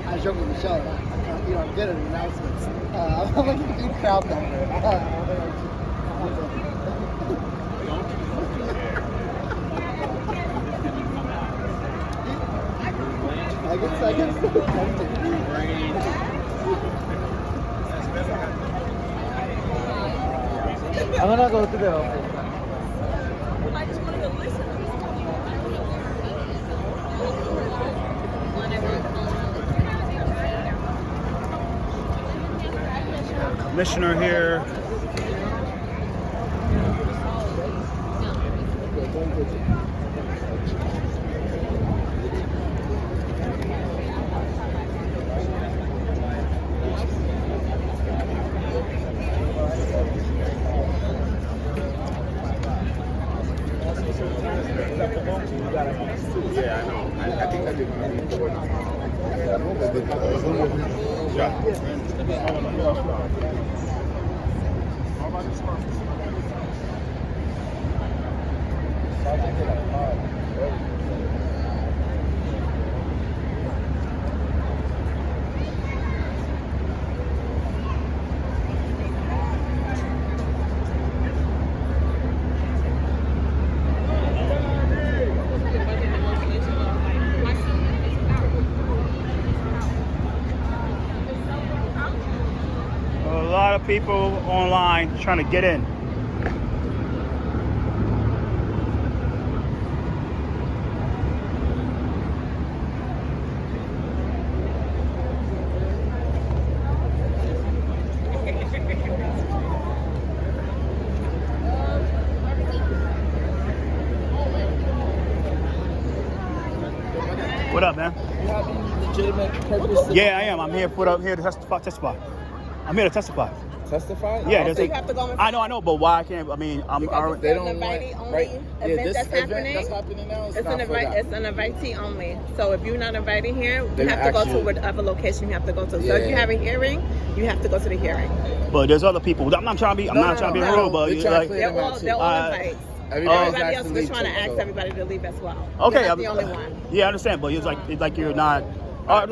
I joked with Michelle that I did an announcements. I'm like a big crowd down there. seconds. I'm gonna go to the office. I just want to go listen. Commissioner here. Yeah, I know. I think that did important. A lot of people online trying to get in. What up, man? You have any legitimate purpose? Yeah, I am. I'm here here to testify. I'm here to testify. Testify? Yeah, So there's you have to go in. I know, but why I can't? I mean, I'm already. They don't It's an want, invitee only right? event this that's event happening. that's happening now is It's not an for that. it's an invitee only. So if you're not invited here, you Then have to go to actually- whatever location you have to go to. So Yeah. if you have a hearing, you have to go to the hearing. But there's other people. I'm not trying to be. I'm not trying to be rude, but They're trying like, to clear them out too. They're all invites. Everybody's Everybody asked else to was leave trying to too, ask so. everybody to leave as well. okay, You're I'm not the only one. Yeah, I understand, but it's like you're not. But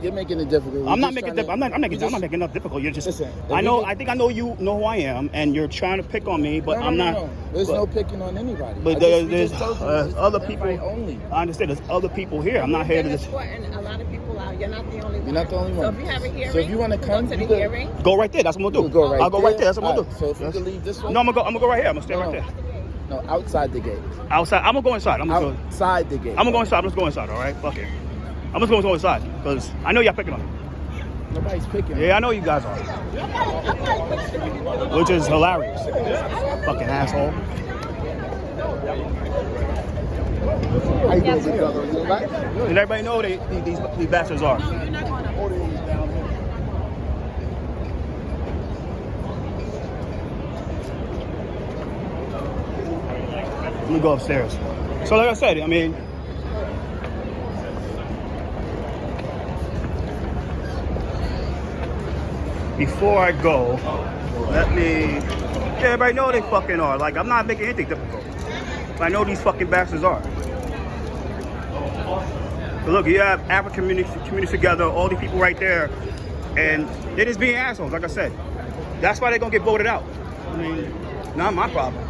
you're making it difficult. I'm not making. I'm not making it difficult. You're just. Listen, I know. I think I know you know who I am, and you're trying to pick on me, but I'm not. No. There's but, no picking on anybody. But we there's just told you, it's other an people. invite only. I understand. There's other people here. I'm not here to You're just escorting a lot of people out. You're not the only one. You're not the only one. So if you have a hearing, So if you want to come, go to you the can- hearing. go right there. That's what I'm gonna do. Go right I'll go right there. That's what I'm gonna Alright, do. So if you can leave this way. No, I'm gonna go right here. I'm gonna stay right there. No, outside the gate. Outside. I'm gonna go inside. I'm gonna go. Outside the gate. I'm gonna go inside. I'm just going inside. All right. Fuck it. I'm just gonna go inside because I know y'all picking on me. Nobody's picking. Yeah, I know you guys are. Which is hilarious. Fucking asshole. How you doing, brother? You back? And everybody know these bastards are. Let me go upstairs. So like I said, I mean, before I go, let me, everybody know they fucking are. Like, I'm not making anything difficult. I know these fucking bastards are. But look, you have African communities together, all these people right there, and they're just being assholes, like I said. That's why they're gonna get voted out. I mean, not my problem.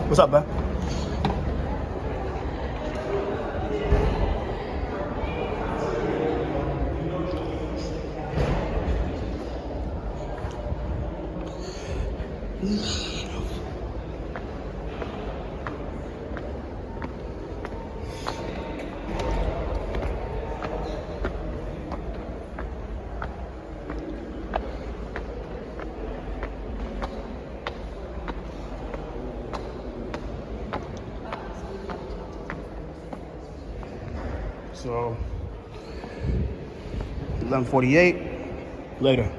What's up, man? So, 11:48 later.